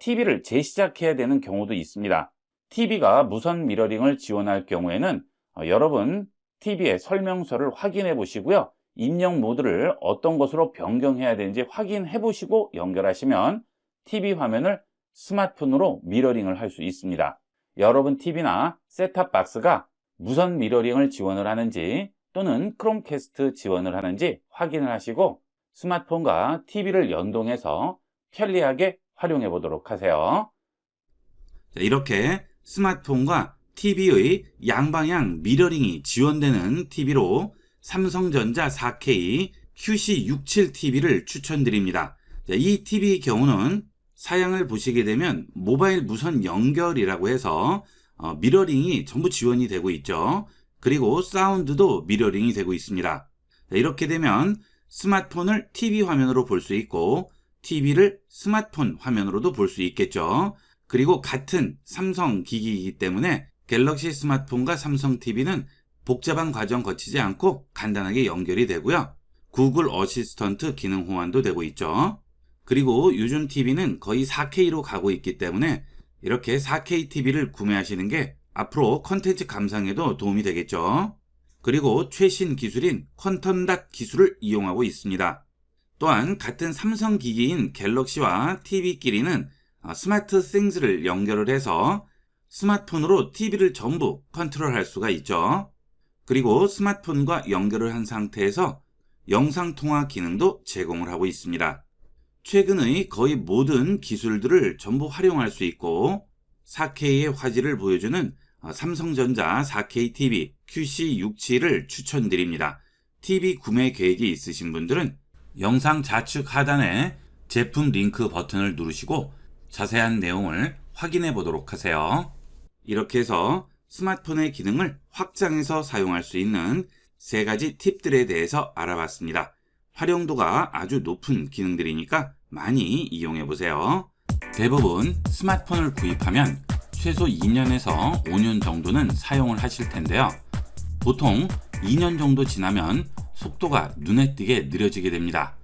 TV를 재시작해야 되는 경우도 있습니다. TV가 무선 미러링을 지원할 경우에는 여러분 TV의 설명서를 확인해 보시고요. 입력 모드를 어떤 것으로 변경해야 되는지 확인해 보시고 연결하시면 TV 화면을 스마트폰으로 미러링을 할 수 있습니다. 여러분 TV나 셋탑박스가 무선 미러링을 지원을 하는지 또는 크롬캐스트 지원을 하는지 확인을 하시고 스마트폰과 TV를 연동해서 편리하게 활용해 보도록 하세요. 자, 이렇게 스마트폰과 TV의 양방향 미러링이 지원되는 TV로 삼성전자 4K QC67TV를 추천드립니다. 자, 이 TV의 경우는 사양을 보시게 되면 모바일 무선 연결이라고 해서 미러링이 전부 지원이 되고 있죠. 그리고 사운드도 미러링이 되고 있습니다. 자, 이렇게 되면 스마트폰을 TV 화면으로 볼 수 있고 TV를 스마트폰 화면으로도 볼 수 있겠죠. 그리고 같은 삼성 기기이기 때문에 갤럭시 스마트폰과 삼성 TV는 복잡한 과정 거치지 않고 간단하게 연결이 되고요. 구글 어시스턴트 기능 호환도 되고 있죠. 그리고 요즘 TV는 거의 4K로 가고 있기 때문에 이렇게 4K TV를 구매하시는 게 앞으로 컨텐츠 감상에도 도움이 되겠죠. 그리고 최신 기술인 퀀텀닷 기술을 이용하고 있습니다. 또한 같은 삼성 기기인 갤럭시와 TV끼리는 스마트 싱스를 연결을 해서 스마트폰으로 TV를 전부 컨트롤할 수가 있죠. 그리고 스마트폰과 연결을 한 상태에서 영상통화 기능도 제공을 하고 있습니다. 최근의 거의 모든 기술들을 전부 활용할 수 있고 4K의 화질을 보여주는 삼성전자 4K TV QC67을 추천드립니다. TV 구매 계획이 있으신 분들은 영상 좌측 하단에 제품 링크 버튼을 누르시고 자세한 내용을 확인해 보도록 하세요. 이렇게 해서 스마트폰의 기능을 확장해서 사용할 수 있는 3가지 팁들에 대해서 알아봤습니다. 활용도가 아주 높은 기능들이니까 많이 이용해 보세요. 대부분 스마트폰을 구입하면 최소 2년에서 5년 정도는 사용을 하실 텐데요. 보통 2년 정도 지나면 속도가 눈에 띄게 느려지게 됩니다.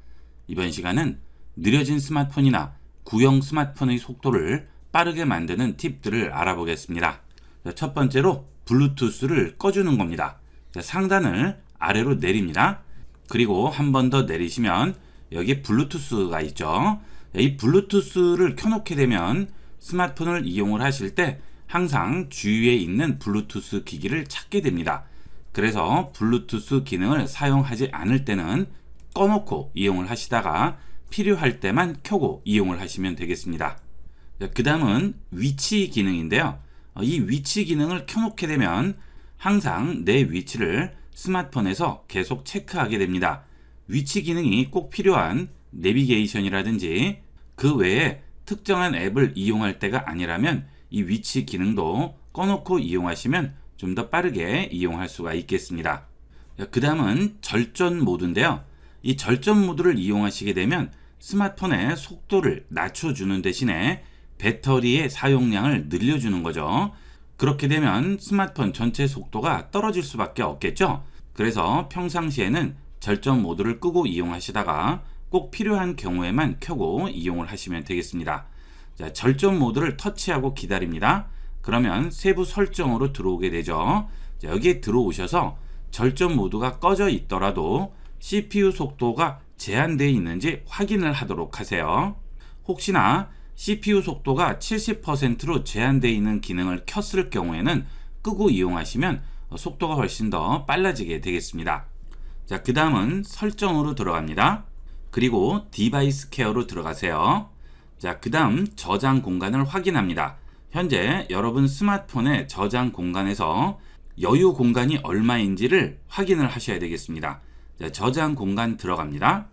이번 시간은 느려진 스마트폰이나 구형 스마트폰의 속도를 빠르게 만드는 팁들을 알아보겠습니다. 첫 번째로 블루투스를 꺼주는 겁니다. 상단을 아래로 내립니다. 그리고 한 번 더 내리시면 여기 블루투스가 있죠. 이 블루투스를 켜놓게 되면 스마트폰을 이용을 하실 때 항상 주위에 있는 블루투스 기기를 찾게 됩니다. 그래서 블루투스 기능을 사용하지 않을 때는 꺼놓고 이용을 하시다가 필요할 때만 켜고 이용을 하시면 되겠습니다. 그 다음은 위치 기능인데요. 이 위치 기능을 켜놓게 되면 항상 내 위치를 스마트폰에서 계속 체크하게 됩니다. 위치 기능이 꼭 필요한 내비게이션이라든지 그 외에 특정한 앱을 이용할 때가 아니라면 이 위치 기능도 꺼놓고 이용하시면 좀 더 빠르게 이용할 수가 있겠습니다. 그 다음은 절전 모드인데요. 이 절전 모드를 이용하시게 되면 스마트폰의 속도를 낮춰주는 대신에 배터리의 사용량을 늘려주는 거죠. 그렇게 되면 스마트폰 전체 속도가 떨어질 수밖에 없겠죠. 그래서 평상시에는 절전 모드를 끄고 이용하시다가 꼭 필요한 경우에만 켜고 이용을 하시면 되겠습니다. 자, 절전 모드를 터치하고 기다립니다. 그러면 세부 설정으로 들어오게 되죠. 자, 여기에 들어오셔서 절전 모드가 꺼져 있더라도 CPU 속도가 제한되어 있는지 확인을 하도록 하세요. 혹시나 CPU 속도가 70%로 제한되어 있는 기능을 켰을 경우에는 끄고 이용하시면 속도가 훨씬 더 빨라지게 되겠습니다. 자, 그 다음은 설정으로 들어갑니다. 그리고 디바이스 케어로 들어가세요. 자, 그 다음 저장 공간을 확인합니다. 현재 여러분 스마트폰의 저장 공간에서 여유 공간이 얼마인지를 확인을 하셔야 되겠습니다. 자, 저장 공간 들어갑니다.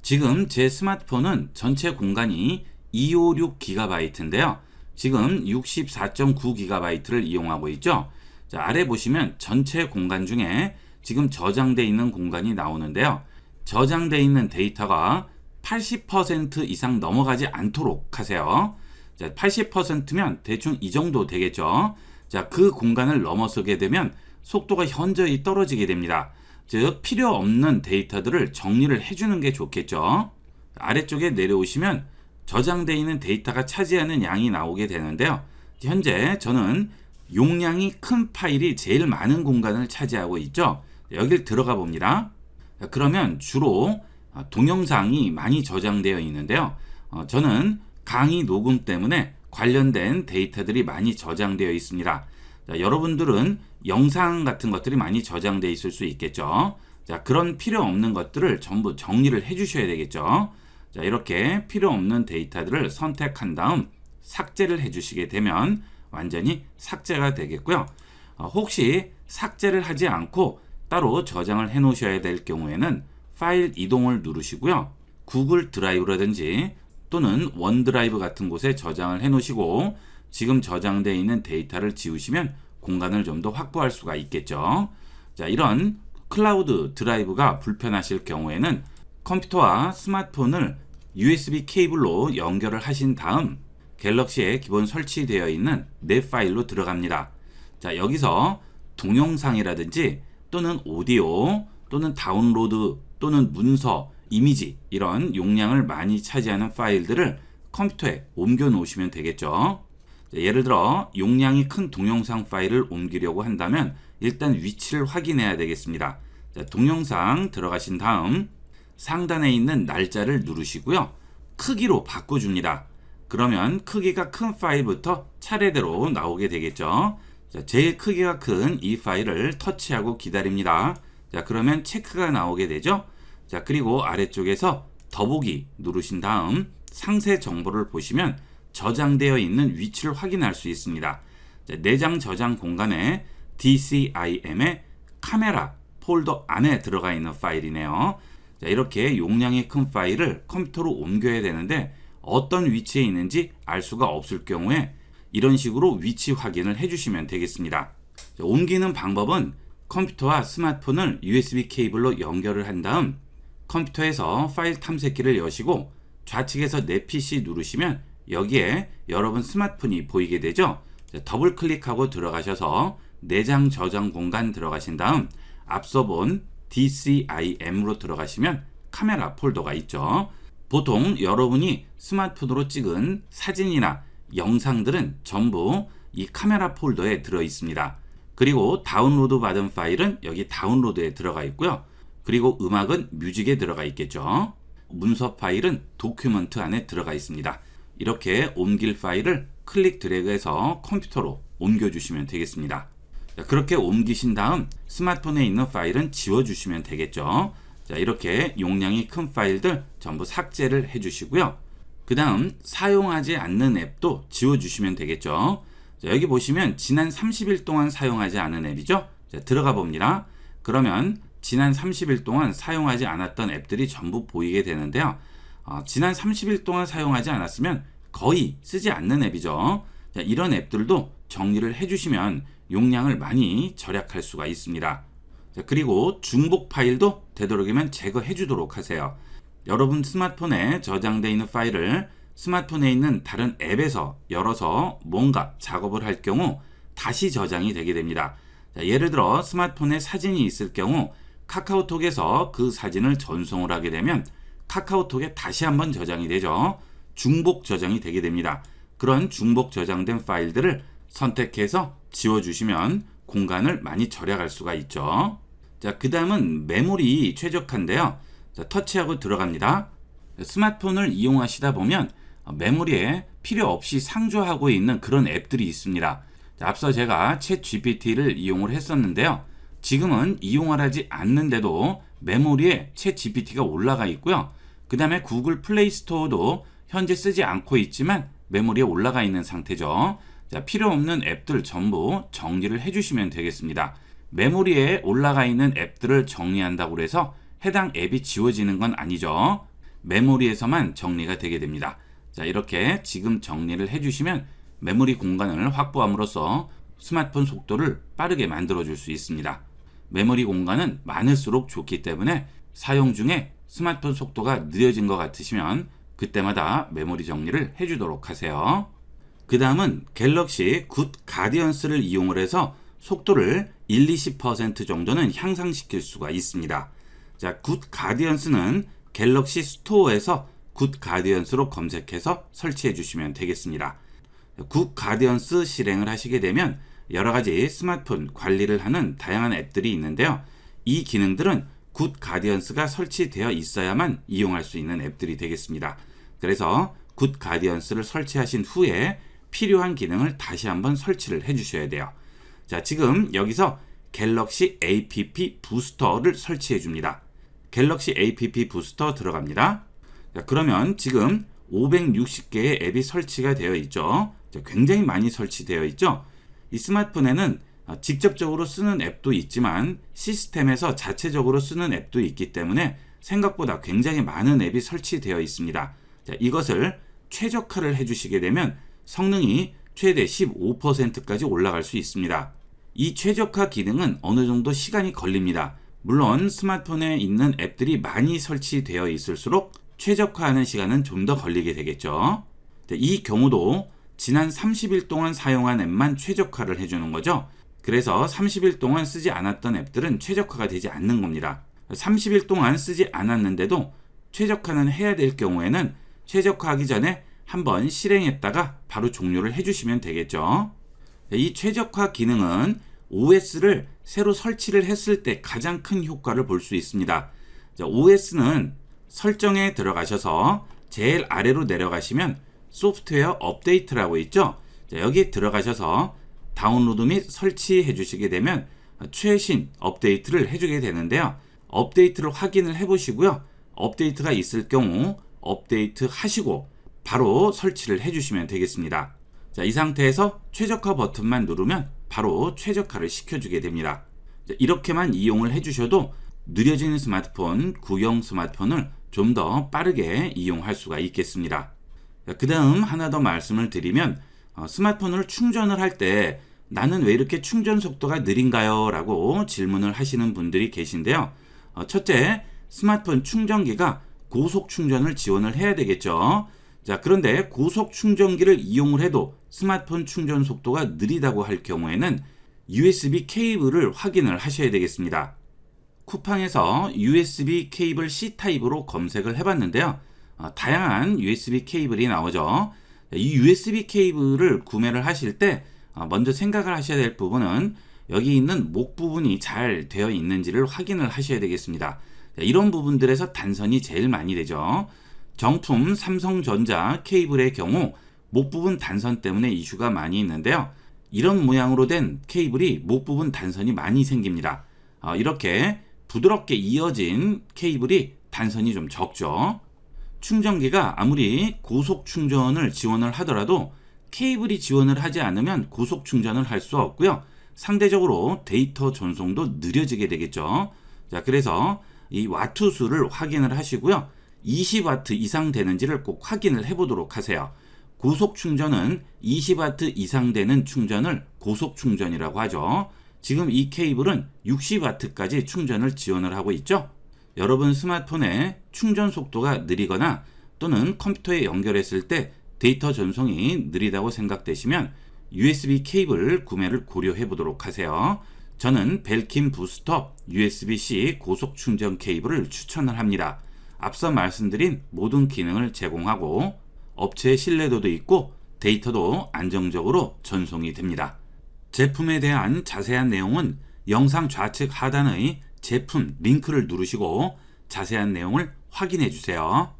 지금 제 스마트폰은 전체 공간이 256GB인데요. 지금 64.9GB를 이용하고 있죠. 자, 아래 보시면 전체 공간 중에 지금 저장되어 있는 공간이 나오는데요. 저장되어 있는 데이터가 80% 이상 넘어가지 않도록 하세요. 자, 80%면 대충 이 정도 되겠죠. 자, 그 공간을 넘어서게 되면 속도가 현저히 떨어지게 됩니다. 즉, 필요 없는 데이터들을 정리를 해주는 게 좋겠죠. 아래쪽에 내려오시면 저장되어 있는 데이터가 차지하는 양이 나오게 되는데요. 현재 저는 용량이 큰 파일이 제일 많은 공간을 차지하고 있죠. 여길 들어가 봅니다. 그러면 주로 동영상이 많이 저장되어 있는데요. 저는 강의 녹음 때문에 관련된 데이터들이 많이 저장되어 있습니다. 자, 여러분들은 영상 같은 것들이 많이 저장되어 있을 수 있겠죠. 자, 그런 필요 없는 것들을 전부 정리를 해 주셔야 되겠죠. 자, 이렇게 필요 없는 데이터들을 선택한 다음 삭제를 해 주시게 되면 완전히 삭제가 되겠고요. 혹시 삭제를 하지 않고 따로 저장을 해 놓으셔야 될 경우에는 파일 이동을 누르시고요. 구글 드라이브라든지 또는 원드라이브 같은 곳에 저장을 해 놓으시고 지금 저장되어 있는 데이터를 지우시면 공간을 좀 더 확보할 수가 있겠죠. 자, 이런 클라우드 드라이브가 불편하실 경우에는 컴퓨터와 스마트폰을 USB 케이블로 연결을 하신 다음 갤럭시에 기본 설치되어 있는 내 파일로 들어갑니다. 자, 여기서 동영상이라든지 또는 오디오 또는 다운로드 또는 문서, 이미지 이런 용량을 많이 차지하는 파일들을 컴퓨터에 옮겨 놓으시면 되겠죠. 자, 예를 들어 용량이 큰 동영상 파일을 옮기려고 한다면 일단 위치를 확인해야 되겠습니다. 자, 동영상 들어가신 다음 상단에 있는 날짜를 누르시고요. 크기로 바꿔줍니다. 그러면 크기가 큰 파일부터 차례대로 나오게 되겠죠. 자, 제일 크기가 큰 이 파일을 터치하고 기다립니다. 자, 그러면 체크가 나오게 되죠. 자, 그리고 아래쪽에서 더보기 누르신 다음 상세 정보를 보시면 저장되어 있는 위치를 확인할 수 있습니다. 자, 내장 저장 공간에 DCIM의 카메라 폴더 안에 들어가 있는 파일이네요. 자, 이렇게 용량이 큰 파일을 컴퓨터로 옮겨야 되는데 어떤 위치에 있는지 알 수가 없을 경우에 이런 식으로 위치 확인을 해주시면 되겠습니다. 자, 옮기는 방법은 컴퓨터와 스마트폰을 USB 케이블로 연결을 한 다음 컴퓨터에서 파일 탐색기를 여시고 좌측에서 내 PC 누르시면 여기에 여러분 스마트폰이 보이게 되죠. 자, 더블 클릭하고 들어가셔서 내장 저장 공간 들어가신 다음 앞서 본 DCIM으로 들어가시면 카메라 폴더가 있죠. 보통 여러분이 스마트폰으로 찍은 사진이나 영상들은 전부 이 카메라 폴더에 들어 있습니다. 그리고 다운로드 받은 파일은 여기 다운로드에 들어가 있고요. 그리고 음악은 뮤직에 들어가 있겠죠. 문서 파일은 도큐먼트 안에 들어가 있습니다. 이렇게 옮길 파일을 클릭 드래그해서 컴퓨터로 옮겨주시면 되겠습니다. 자, 그렇게 옮기신 다음 스마트폰에 있는 파일은 지워주시면 되겠죠. 자, 이렇게 용량이 큰 파일들 전부 삭제를 해주시고요. 그 다음 사용하지 않는 앱도 지워주시면 되겠죠. 자, 여기 보시면 지난 30일 동안 사용하지 않은 앱이죠. 자, 들어가 봅니다. 그러면 지난 30일 동안 사용하지 않았던 앱들이 전부 보이게 되는데요. 지난 30일 동안 사용하지 않았으면 거의 쓰지 않는 앱이죠. 자, 이런 앱들도 정리를 해주시면 용량을 많이 절약할 수가 있습니다. 자, 그리고 중복 파일도 되도록이면 제거해 주도록 하세요. 여러분 스마트폰에 저장되어 있는 파일을 스마트폰에 있는 다른 앱에서 열어서 뭔가 작업을 할 경우 다시 저장이 되게 됩니다. 자, 예를 들어 스마트폰에 사진이 있을 경우 카카오톡에서 그 사진을 전송을 하게 되면 카카오톡에 다시 한번 저장이 되죠. 중복 저장이 되게 됩니다. 그런 중복 저장된 파일들을 선택해서 지워주시면 공간을 많이 절약할 수가 있죠. 자, 그 다음은 메모리 최적화인데요. 자, 터치하고 들어갑니다. 스마트폰을 이용하시다 보면 메모리에 필요 없이 상주하고 있는 그런 앱들이 있습니다. 자, 앞서 제가 챗 GPT를 이용을 했었는데요. 지금은 이용을 하지 않는데도 메모리에 챗 GPT가 올라가 있고요. 그 다음에 구글 플레이 스토어도 현재 쓰지 않고 있지만 메모리에 올라가 있는 상태죠. 자, 필요 없는 앱들 전부 정리를 해주시면 되겠습니다. 메모리에 올라가 있는 앱들을 정리한다고 해서 해당 앱이 지워지는 건 아니죠. 메모리에서만 정리가 되게 됩니다. 자, 이렇게 지금 정리를 해주시면 메모리 공간을 확보함으로써 스마트폰 속도를 빠르게 만들어 줄 수 있습니다. 메모리 공간은 많을수록 좋기 때문에 사용 중에 스마트폰 속도가 느려진 것 같으시면 그때마다 메모리 정리를 해주도록 하세요. 그 다음은 갤럭시 굿 가디언스를 이용을 해서 속도를 1-20% 정도는 향상시킬 수가 있습니다. 자, 굿 가디언스는 갤럭시 스토어에서 굿 가디언스로 검색해서 설치해 주시면 되겠습니다. 굿 가디언스 실행을 하시게 되면 여러 가지 스마트폰 관리를 하는 다양한 앱들이 있는데요. 이 기능들은 굿 가디언스가 설치되어 있어야만 이용할 수 있는 앱들이 되겠습니다. 그래서 굿 가디언스를 설치하신 후에 필요한 기능을 다시 한번 설치를 해 주셔야 돼요. 자, 지금 여기서 갤럭시 app 부스터를 설치해 줍니다. 갤럭시 app 부스터 들어갑니다. 자, 그러면 지금 560개의 앱이 설치가 되어 있죠. 자, 굉장히 많이 설치되어 있죠. 이 스마트폰에는 직접적으로 쓰는 앱도 있지만 시스템에서 자체적으로 쓰는 앱도 있기 때문에 생각보다 굉장히 많은 앱이 설치되어 있습니다. 자, 이것을 최적화를 해주시게 되면 성능이 최대 15%까지 올라갈 수 있습니다. 이 최적화 기능은 어느 정도 시간이 걸립니다. 물론 스마트폰에 있는 앱들이 많이 설치되어 있을수록 최적화하는 시간은 좀 더 걸리게 되겠죠. 이 경우도 지난 30일 동안 사용한 앱만 최적화를 해주는 거죠. 그래서 30일 동안 쓰지 않았던 앱들은 최적화가 되지 않는 겁니다. 30일 동안 쓰지 않았는데도 최적화는 해야 될 경우에는 최적화하기 전에 한번 실행했다가 바로 종료를 해주시면 되겠죠. 이 최적화 기능은 OS를 새로 설치를 했을 때 가장 큰 효과를 볼 수 있습니다. OS는 설정에 들어가셔서 제일 아래로 내려가시면 소프트웨어 업데이트라고 있죠. 여기에 들어가셔서 다운로드 및 설치해 주시게 되면 최신 업데이트를 해주게 되는데요. 업데이트를 확인을 해 보시고요. 업데이트가 있을 경우 업데이트 하시고 바로 설치를 해주시면 되겠습니다. 자, 이 상태에서 최적화 버튼만 누르면 바로 최적화를 시켜주게 됩니다. 자, 이렇게만 이용을 해주셔도 느려지는 스마트폰, 구형 스마트폰을 좀 더 빠르게 이용할 수가 있겠습니다. 그 다음 하나 더 말씀을 드리면 스마트폰을 충전을 할 때 나는 왜 이렇게 충전 속도가 느린가요? 라고 질문을 하시는 분들이 계신데요. 첫째, 스마트폰 충전기가 고속 충전을 지원을 해야 되겠죠. 자, 그런데 고속 충전기를 이용을 해도 스마트폰 충전 속도가 느리다고 할 경우에는 USB 케이블을 확인을 하셔야 되겠습니다. 쿠팡에서 USB 케이블 C타입으로 검색을 해봤는데요. 다양한 USB 케이블이 나오죠. 이 USB 케이블을 구매를 하실 때 먼저 생각을 하셔야 될 부분은 여기 있는 목 부분이 잘 되어 있는지를 확인을 하셔야 되겠습니다. 이런 부분들에서 단선이 제일 많이 되죠. 정품 삼성전자 케이블의 경우 목 부분 단선 때문에 이슈가 많이 있는데요. 이런 모양으로 된 케이블이 목 부분 단선이 많이 생깁니다. 이렇게 부드럽게 이어진 케이블이 단선이 좀 적죠. 충전기가 아무리 고속 충전을 지원을 하더라도 케이블이 지원을 하지 않으면 고속 충전을 할 수 없고요. 상대적으로 데이터 전송도 느려지게 되겠죠. 자, 그래서 이 와트 수를 확인을 하시고요. 20W 이상 되는지를 꼭 확인을 해보도록 하세요. 고속 충전은 20W 이상 되는 충전을 고속 충전이라고 하죠. 지금 이 케이블은 60W까지 충전을 지원을 하고 있죠. 여러분 스마트폰의 충전 속도가 느리거나 또는 컴퓨터에 연결했을 때 데이터 전송이 느리다고 생각되시면 USB 케이블 구매를 고려해 보도록 하세요. 저는 벨킨 부스터 USB-C 고속 충전 케이블을 추천을 합니다. 앞서 말씀드린 모든 기능을 제공하고 업체의 신뢰도도 있고 데이터도 안정적으로 전송이 됩니다. 제품에 대한 자세한 내용은 영상 좌측 하단의 제품 링크를 누르시고 자세한 내용을 확인해 주세요.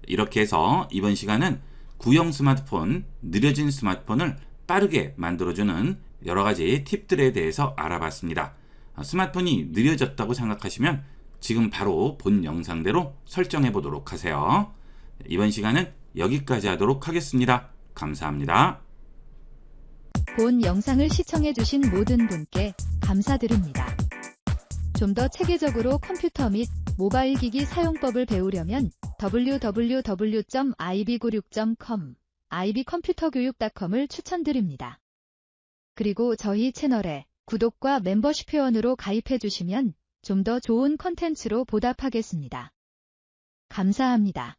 이렇게 해서 이번 시간은 구형 스마트폰, 느려진 스마트폰을 빠르게 만들어주는 여러 가지 팁들에 대해서 알아봤습니다. 스마트폰이 느려졌다고 생각하시면 지금 바로 본 영상대로 설정해 보도록 하세요. 이번 시간은 여기까지 하도록 하겠습니다. 감사합니다. 본 영상을 시청해주신 모든 분께 감사드립니다. 좀 더 체계적으로 컴퓨터 및 모바일 기기 사용법을 배우려면 www.ib96.com, ib컴퓨터교육.com을 추천드립니다. 그리고 저희 채널에 구독과 멤버십 회원으로 가입해주시면 좀 더 좋은 컨텐츠로 보답하겠습니다. 감사합니다.